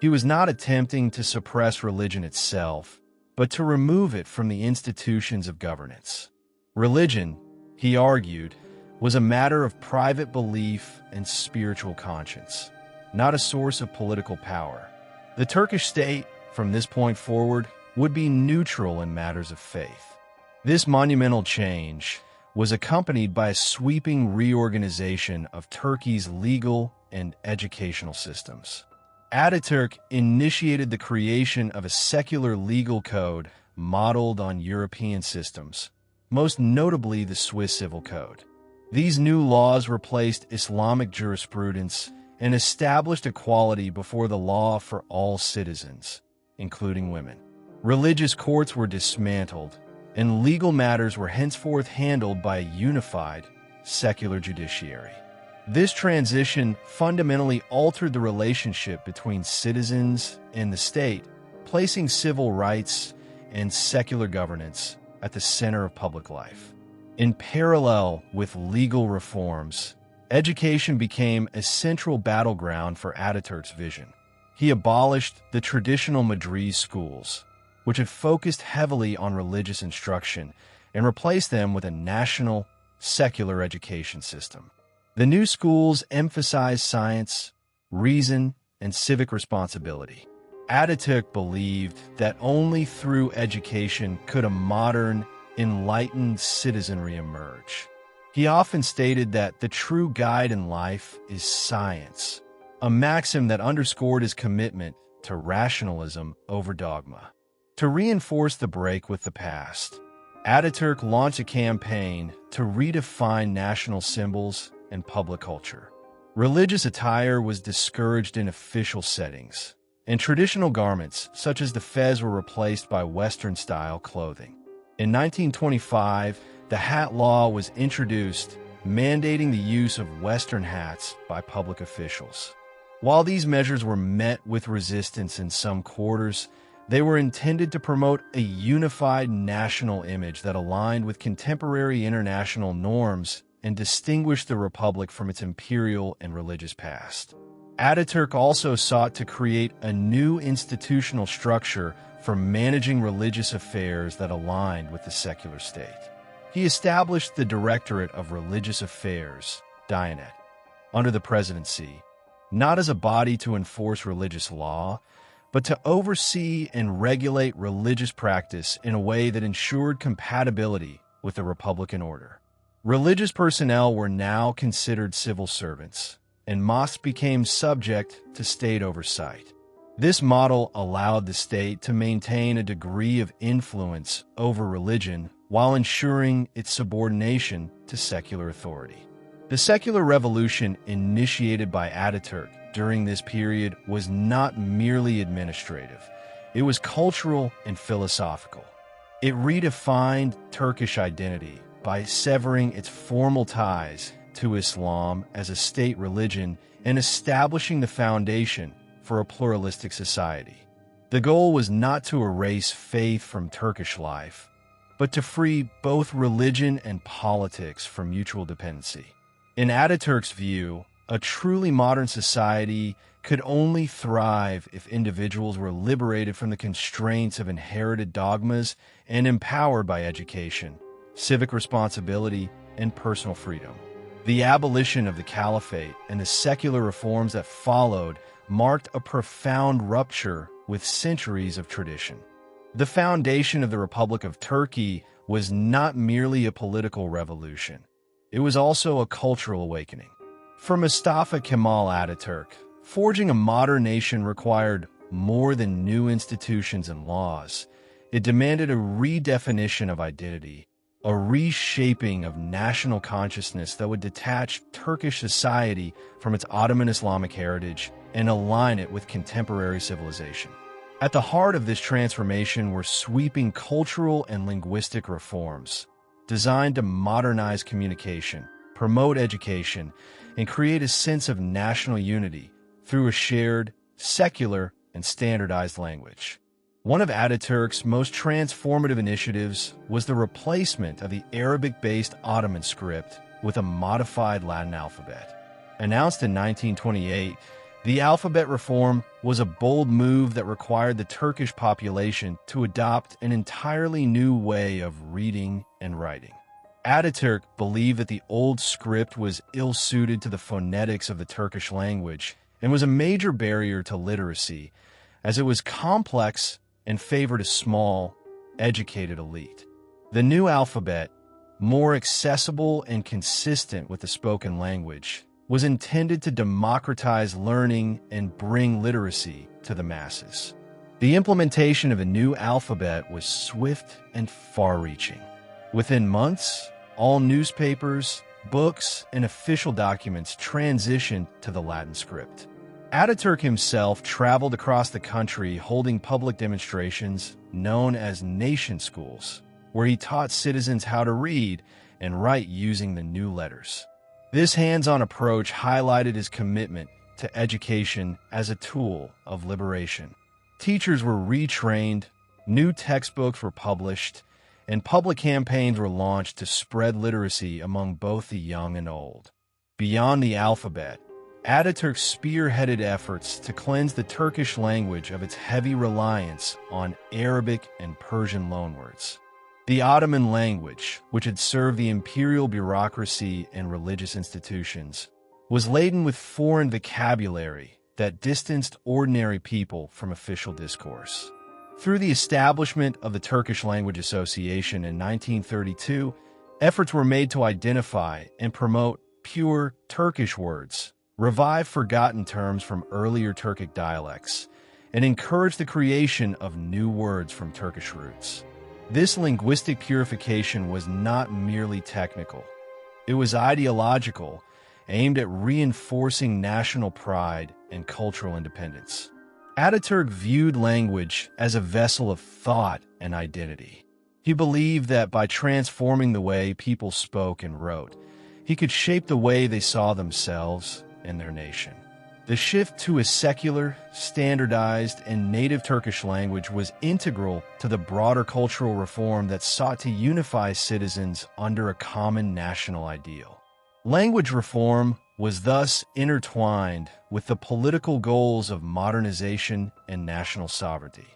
He was not attempting to suppress religion itself, but to remove it from the institutions of governance. Religion, he argued, was a matter of private belief and spiritual conscience, not a source of political power. The Turkish state, from this point forward, would be neutral in matters of faith. This monumental change was accompanied by a sweeping reorganization of Turkey's legal and educational systems. Atatürk initiated the creation of a secular legal code modeled on European systems, most notably the Swiss Civil Code. These new laws replaced Islamic jurisprudence and established equality before the law for all citizens, including women. Religious courts were dismantled, and legal matters were henceforth handled by a unified, secular judiciary. This transition fundamentally altered the relationship between citizens and the state, placing civil rights and secular governance at the center of public life. In parallel with legal reforms, education became a central battleground for Atatürk's vision. He abolished the traditional Madrid schools, which had focused heavily on religious instruction, and replaced them with a national, secular education system. The new schools emphasized science, reason, and civic responsibility. Atatürk believed that only through education could a modern, enlightened citizenry emerge. He often stated that the true guide in life is science, a maxim that underscored his commitment to rationalism over dogma. To reinforce the break with the past, Atatürk launched a campaign to redefine national symbols and public culture. Religious attire was discouraged in official settings, and traditional garments such as the fez were replaced by Western-style clothing. In 1925, the hat law was introduced, mandating the use of Western hats by public officials. While these measures were met with resistance in some quarters, they were intended to promote a unified national image that aligned with contemporary international norms and distinguished the Republic from its imperial and religious past. Atatürk also sought to create a new institutional structure for managing religious affairs that aligned with the secular state. He established the Directorate of Religious Affairs, Diyanet, under the presidency, not as a body to enforce religious law, but to oversee and regulate religious practice in a way that ensured compatibility with the Republican order. Religious personnel were now considered civil servants, and mosques became subject to state oversight. This model allowed the state to maintain a degree of influence over religion while ensuring its subordination to secular authority. The secular revolution initiated by Atatürk during this period was not merely administrative. It was cultural and philosophical. It redefined Turkish identity by severing its formal ties to Islam as a state religion and establishing the foundation for a pluralistic society. The goal was not to erase faith from Turkish life, but to free both religion and politics from mutual dependency. In Atatürk's view, a truly modern society could only thrive if individuals were liberated from the constraints of inherited dogmas and empowered by education, civic responsibility, and personal freedom. The abolition of the caliphate and the secular reforms that followed marked a profound rupture with centuries of tradition. The foundation of the Republic of Turkey was not merely a political revolution. It was also a cultural awakening. For Mustafa Kemal Atatürk, forging a modern nation required more than new institutions and laws. It demanded a redefinition of identity, a reshaping of national consciousness that would detach Turkish society from its Ottoman Islamic heritage and align it with contemporary civilization. At the heart of this transformation were sweeping cultural and linguistic reforms designed to modernize communication, promote education, and create a sense of national unity through a shared, secular, and standardized language. One of Ataturk's most transformative initiatives was the replacement of the Arabic-based Ottoman script with a modified Latin alphabet. Announced in 1928, the alphabet reform was a bold move that required the Turkish population to adopt an entirely new way of reading and writing. Atatürk believed that the old script was ill-suited to the phonetics of the Turkish language and was a major barrier to literacy, as it was complex and favored a small, educated elite. The new alphabet, more accessible and consistent with the spoken language, was intended to democratize learning and bring literacy to the masses. The implementation of a new alphabet was swift and far-reaching. Within months, all newspapers, books, and official documents transitioned to the Latin script. Atatürk himself traveled across the country holding public demonstrations known as nation schools, where he taught citizens how to read and write using the new letters. This hands-on approach highlighted his commitment to education as a tool of liberation. Teachers were retrained, new textbooks were published, and public campaigns were launched to spread literacy among both the young and old. Beyond the alphabet, Atatürk spearheaded efforts to cleanse the Turkish language of its heavy reliance on Arabic and Persian loanwords. The Ottoman language, which had served the imperial bureaucracy and religious institutions, was laden with foreign vocabulary that distanced ordinary people from official discourse. Through the establishment of the Turkish Language Association in 1932, efforts were made to identify and promote pure Turkish words, revive forgotten terms from earlier Turkic dialects, and encourage the creation of new words from Turkish roots. This linguistic purification was not merely technical. It was ideological, aimed at reinforcing national pride and cultural independence. Atatürk viewed language as a vessel of thought and identity. He believed that by transforming the way people spoke and wrote, he could shape the way they saw themselves and their nation. The shift to a secular, standardized, and native Turkish language was integral to the broader cultural reform that sought to unify citizens under a common national ideal. Language reform was thus intertwined with the political goals of modernization and national sovereignty.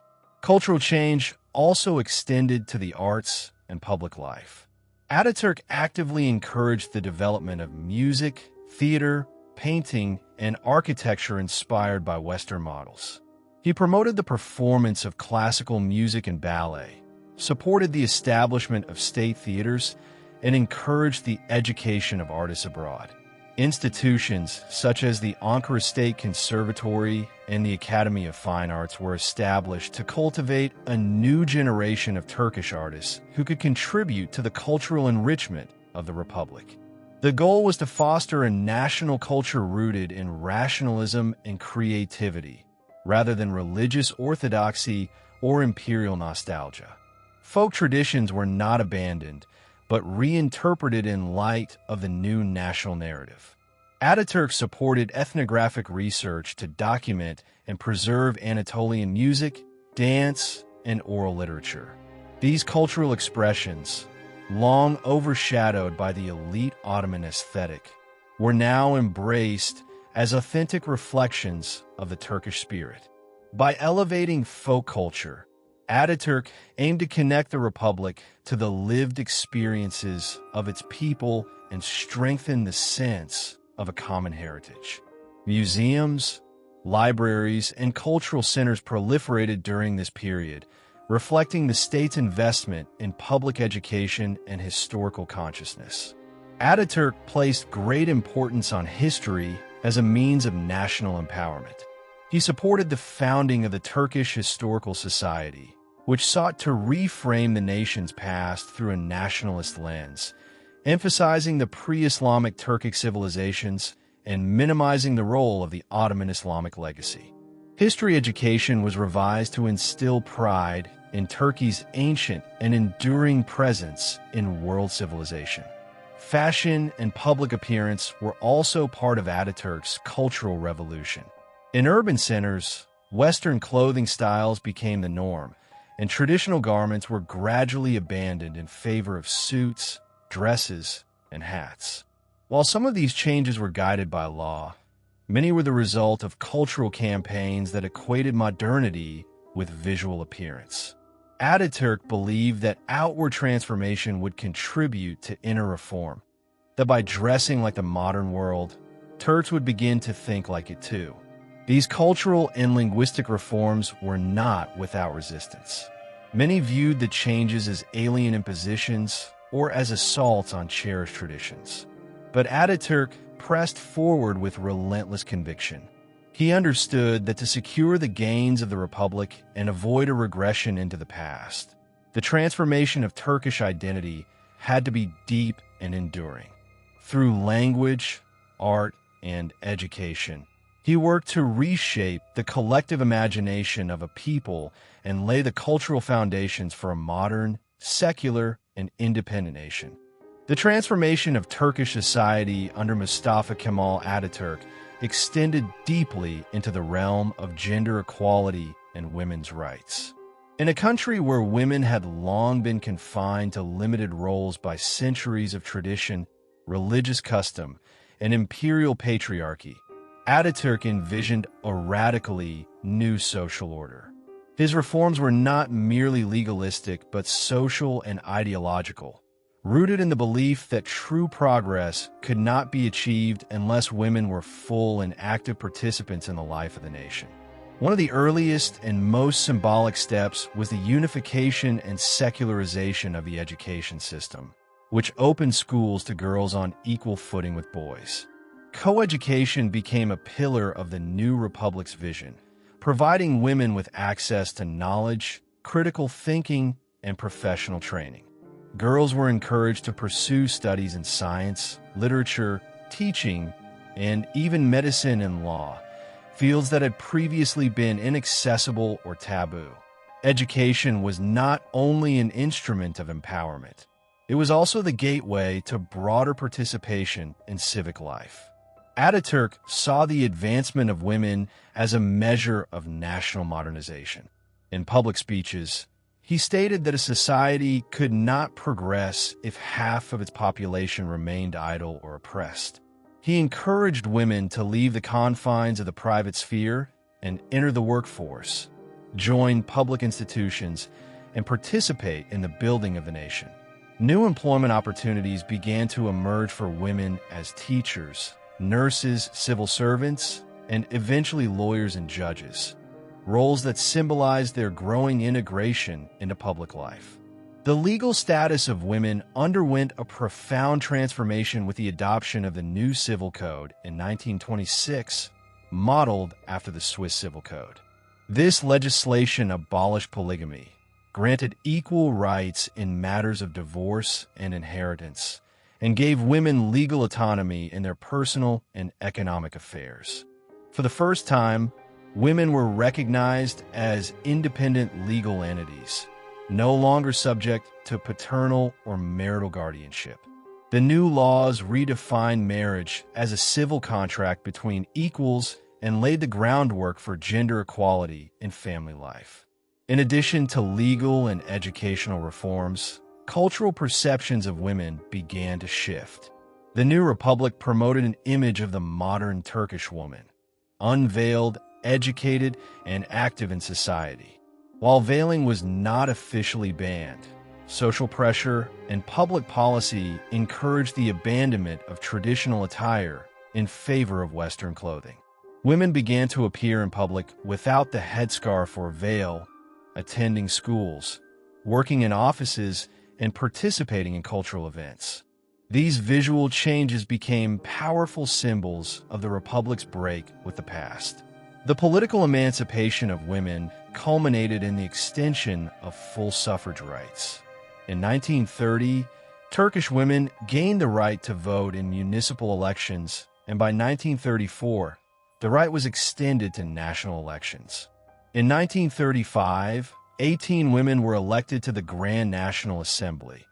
Cultural change also extended to the arts and public life. Atatürk actively encouraged the development of music, theater, painting, and architecture inspired by Western models. He promoted the performance of classical music and ballet, supported the establishment of state theaters, and encouraged the education of artists abroad. Institutions such as the Ankara State Conservatory and the Academy of Fine Arts were established to cultivate a new generation of Turkish artists who could contribute to the cultural enrichment of the Republic. The goal was to foster a national culture rooted in rationalism and creativity, rather than religious orthodoxy or imperial nostalgia. Folk traditions were not abandoned, but reinterpreted in light of the new national narrative. Atatürk supported ethnographic research to document and preserve Anatolian music, dance, and oral literature. These cultural expressions, long overshadowed by the elite Ottoman aesthetic, were now embraced as authentic reflections of the Turkish spirit. By elevating folk culture, Atatürk aimed to connect the Republic to the lived experiences of its people and strengthen the sense of a common heritage. Museums, libraries, and cultural centers proliferated during this period, reflecting the state's investment in public education and historical consciousness. Atatürk placed great importance on history as a means of national empowerment. He supported the founding of the Turkish Historical Society, which sought to reframe the nation's past through a nationalist lens, emphasizing the pre-Islamic Turkic civilizations and minimizing the role of the Ottoman Islamic legacy. History education was revised to instill pride in Turkey's ancient and enduring presence in world civilization. Fashion and public appearance were also part of Ataturk's cultural revolution. In urban centers, Western clothing styles became the norm, and traditional garments were gradually abandoned in favor of suits, dresses, and hats. While some of these changes were guided by law, many were the result of cultural campaigns that equated modernity with visual appearance. Atatürk believed that outward transformation would contribute to inner reform, that by dressing like the modern world, Turks would begin to think like it too. These cultural and linguistic reforms were not without resistance. Many viewed the changes as alien impositions or as assaults on cherished traditions. But Atatürk pressed forward with relentless conviction. He understood that to secure the gains of the Republic and avoid a regression into the past, the transformation of Turkish identity had to be deep and enduring. Through language, art, and education, he worked to reshape the collective imagination of a people and lay the cultural foundations for a modern, secular, and independent nation. The transformation of Turkish society under Mustafa Kemal Atatürk extended deeply into the realm of gender equality and women's rights. In a country where women had long been confined to limited roles by centuries of tradition, religious custom, and imperial patriarchy, Atatürk envisioned a radically new social order. His reforms were not merely legalistic but social and ideological, rooted in the belief that true progress could not be achieved unless women were full and active participants in the life of the nation. One of the earliest and most symbolic steps was the unification and secularization of the education system, which opened schools to girls on equal footing with boys. Coeducation became a pillar of the new republic's vision, providing women with access to knowledge, critical thinking, and professional training. Girls were encouraged to pursue studies in science, literature, teaching, and even medicine and law, fields that had previously been inaccessible or taboo. Education was not only an instrument of empowerment, it was also the gateway to broader participation in civic life. Atatürk saw the advancement of women as a measure of national modernization. In public speeches, he stated that a society could not progress if half of its population remained idle or oppressed. He encouraged women to leave the confines of the private sphere and enter the workforce, join public institutions, and participate in the building of the nation. New employment opportunities began to emerge for women as teachers, nurses, civil servants, and eventually lawyers and judges, roles that symbolized their growing integration into public life. The legal status of women underwent a profound transformation with the adoption of the new Civil Code in 1926, modeled after the Swiss Civil Code. This legislation abolished polygamy, granted equal rights in matters of divorce and inheritance, and gave women legal autonomy in their personal and economic affairs. For the first time, women were recognized as independent legal entities, no longer subject to paternal or marital guardianship. The new laws redefined marriage as a civil contract between equals and laid the groundwork for gender equality in family life. In addition to legal and educational reforms, cultural perceptions of women began to shift. The new republic promoted an image of the modern Turkish woman, unveiled, educated, and active in society. While veiling was not officially banned, social pressure and public policy encouraged the abandonment of traditional attire in favor of Western clothing. Women began to appear in public without the headscarf or veil, attending schools, working in offices, and participating in cultural events. These visual changes became powerful symbols of the Republic's break with the past. The political emancipation of women culminated in the extension of full suffrage rights. In 1930, Turkish women gained the right to vote in municipal elections, and by 1934, the right was extended to national elections. In 1935, 18 women were elected to the Grand National Assembly,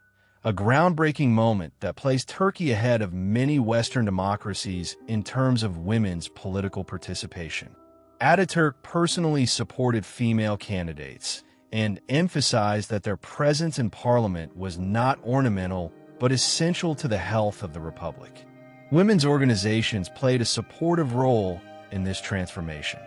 a groundbreaking moment that placed Turkey ahead of many Western democracies in terms of women's political participation. Atatürk personally supported female candidates and emphasized that their presence in parliament was not ornamental but essential to the health of the republic. Women's organizations played a supportive role in this transformation.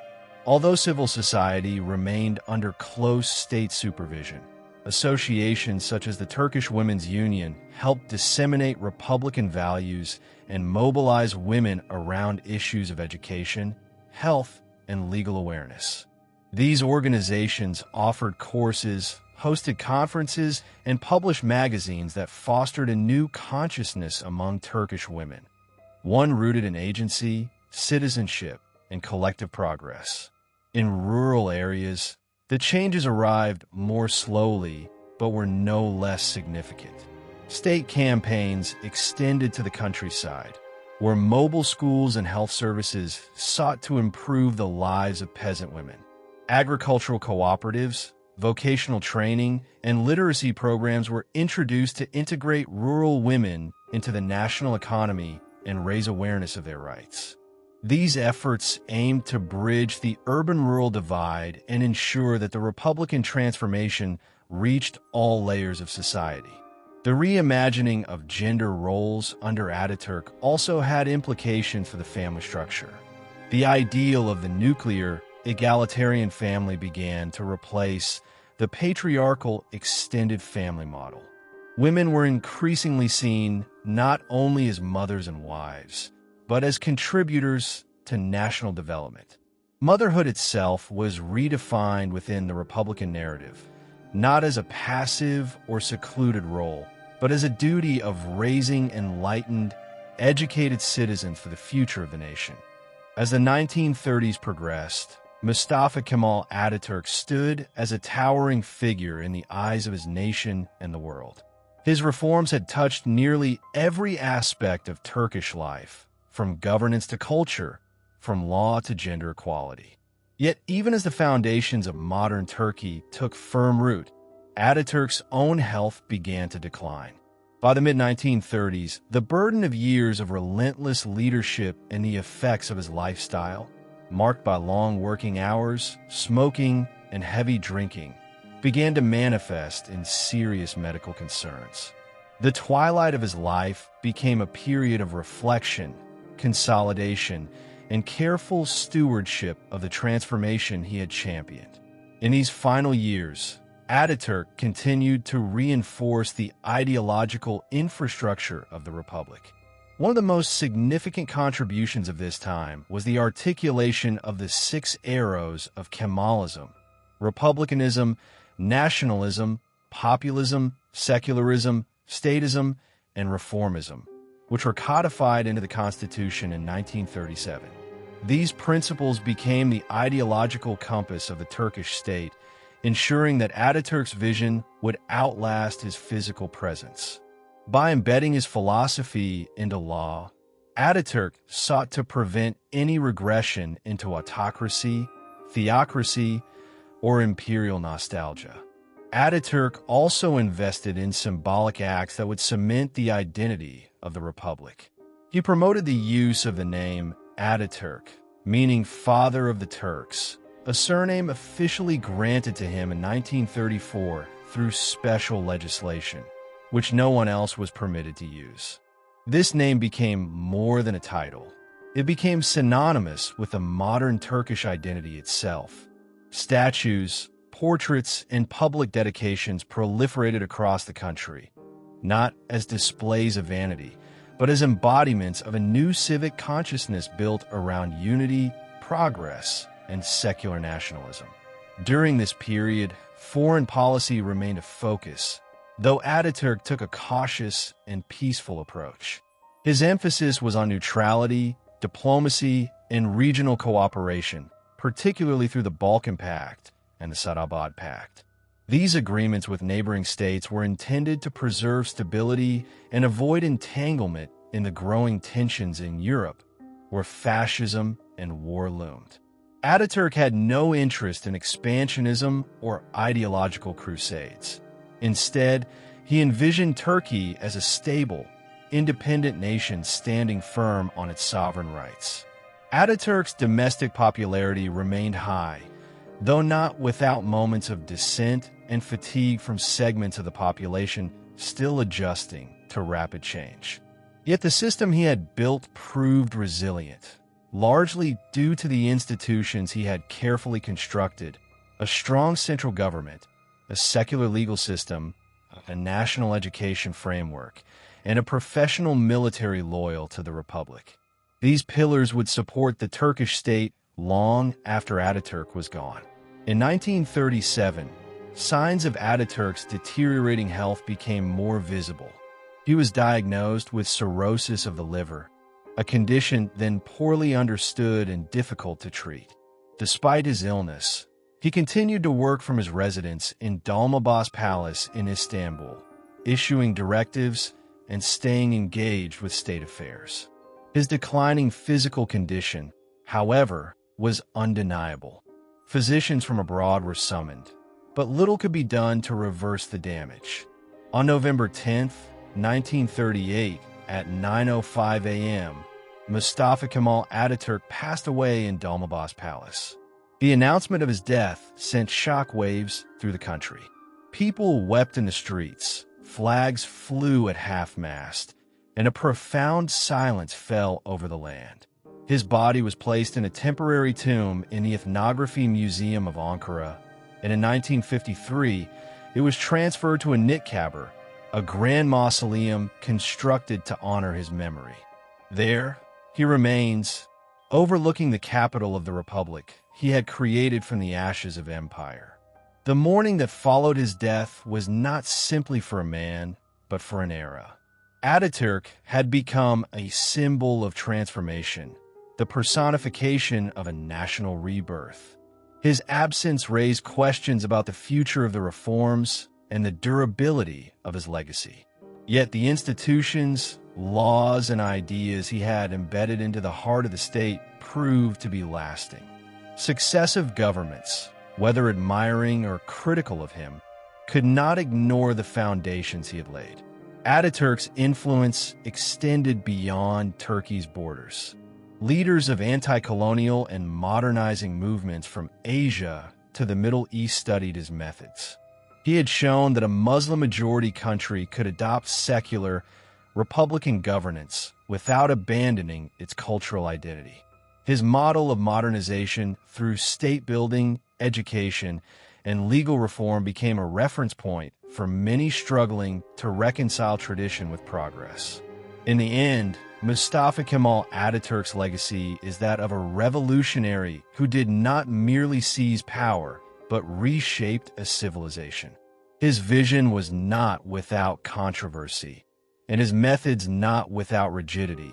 Although civil society remained under close state supervision, associations such as the Turkish Women's Union helped disseminate Republican values and mobilize women around issues of education, health, and legal awareness. These organizations offered courses, hosted conferences, and published magazines that fostered a new consciousness among Turkish women, one rooted in agency, citizenship, and collective progress. In rural areas, the changes arrived more slowly, but were no less significant. State campaigns extended to the countryside, where mobile schools and health services sought to improve the lives of peasant women. Agricultural cooperatives, vocational training, and literacy programs were introduced to integrate rural women into the national economy and raise awareness of their rights. These efforts aimed to bridge the urban-rural divide and ensure that the Republican transformation reached all layers of society. The reimagining of gender roles under Atatürk also had implications for the family structure. The ideal of the nuclear, egalitarian family began to replace the patriarchal extended family model. Women were increasingly seen not only as mothers and wives, but as contributors to national development. Motherhood itself was redefined within the Republican narrative, not as a passive or secluded role, but as a duty of raising enlightened, educated citizens for the future of the nation. As the 1930s progressed, Mustafa Kemal Atatürk stood as a towering figure in the eyes of his nation and the world. His reforms had touched nearly every aspect of Turkish life, from governance to culture, from law to gender equality. Yet even as the foundations of modern Turkey took firm root, Atatürk's own health began to decline. By the mid-1930s, the burden of years of relentless leadership and the effects of his lifestyle, marked by long working hours, smoking, and heavy drinking, began to manifest in serious medical concerns. The twilight of his life became a period of reflection, consolidation, and careful stewardship of the transformation he had championed. In these final years, Atatürk continued to reinforce the ideological infrastructure of the Republic. One of the most significant contributions of this time was the articulation of the 6 arrows of Kemalism: republicanism, nationalism, populism, secularism, statism, and reformism, which were codified into the Constitution in 1937. These principles became the ideological compass of the Turkish state, ensuring that Atatürk's vision would outlast his physical presence. By embedding his philosophy into law, Atatürk sought to prevent any regression into autocracy, theocracy, or imperial nostalgia. Atatürk also invested in symbolic acts that would cement the identity of the Republic. He promoted the use of the name Atatürk, meaning Father of the Turks, a surname officially granted to him in 1934 through special legislation, which no one else was permitted to use. This name became more than a title. It became synonymous with the modern Turkish identity itself. Statues, portraits, and public dedications proliferated across the country, not as displays of vanity, but as embodiments of a new civic consciousness built around unity, progress, and secular nationalism. During this period, foreign policy remained a focus, though Atatürk took a cautious and peaceful approach. His emphasis was on neutrality, diplomacy, and regional cooperation, particularly through the Balkan Pact and the Sadabad Pact. These agreements with neighboring states were intended to preserve stability and avoid entanglement in the growing tensions in Europe, where fascism and war loomed. Atatürk had no interest in expansionism or ideological crusades. Instead, He envisioned Turkey as a stable, independent nation standing firm on its sovereign rights. Ataturk's domestic popularity remained high, though not without moments of dissent and fatigue from segments of the population still adjusting to rapid change. Yet the system he had built proved resilient, largely due to the institutions he had carefully constructed: a strong central government, a secular legal system, a national education framework, and a professional military loyal to the Republic. These pillars would support the Turkish state long after Ataturk was gone. In 1937, signs of Ataturk's deteriorating health became more visible. He was diagnosed with cirrhosis of the liver, a condition then poorly understood and difficult to treat. Despite his illness, he continued to work from his residence in Dolmabahce Palace in Istanbul, issuing directives and staying engaged with state affairs. His declining physical condition, however, was undeniable. Physicians from abroad were summoned, but little could be done to reverse the damage. On November 10, 1938, at 9:05 a.m., Mustafa Kemal Atatürk passed away in Dolmabahce Palace. The announcement of his death sent shockwaves through the country. People wept in the streets, flags flew at half-mast, and a profound silence fell over the land. His body was placed in a temporary tomb in the Ethnography Museum of Ankara, and in 1953, it was transferred to a Nitkaber, a grand mausoleum constructed to honor his memory. There, he remains, overlooking the capital of the Republic he had created from the ashes of empire. The mourning that followed his death was not simply for a man, but for an era. Atatürk had become a symbol of transformation, the personification of a national rebirth. His absence raised questions about the future of the reforms and the durability of his legacy. Yet the institutions, laws, and ideas he had embedded into the heart of the state proved to be lasting. Successive governments, whether admiring or critical of him, could not ignore the foundations he had laid. Atatürk's influence extended beyond Turkey's borders. Leaders of anti-colonial and modernizing movements from Asia to the Middle East studied his methods. He had shown that a Muslim-majority country could adopt secular, republican governance without abandoning its cultural identity. His model of modernization through state-building, education, and legal reform became a reference point for many struggling to reconcile tradition with progress. In the end, Mustafa Kemal Atatürk's legacy is that of a revolutionary who did not merely seize power, but reshaped a civilization. His vision was not without controversy, and his methods not without rigidity.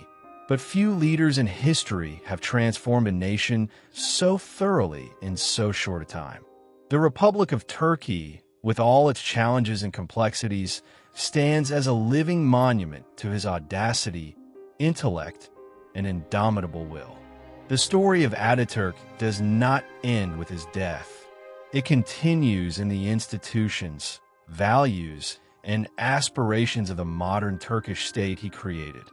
But few leaders in history have transformed a nation so thoroughly in so short a time. The Republic of Turkey, with all its challenges and complexities, stands as a living monument to his audacity, intellect, and indomitable will. The story of Atatürk does not end with his death. It continues in the institutions, values, and aspirations of the modern Turkish state he created.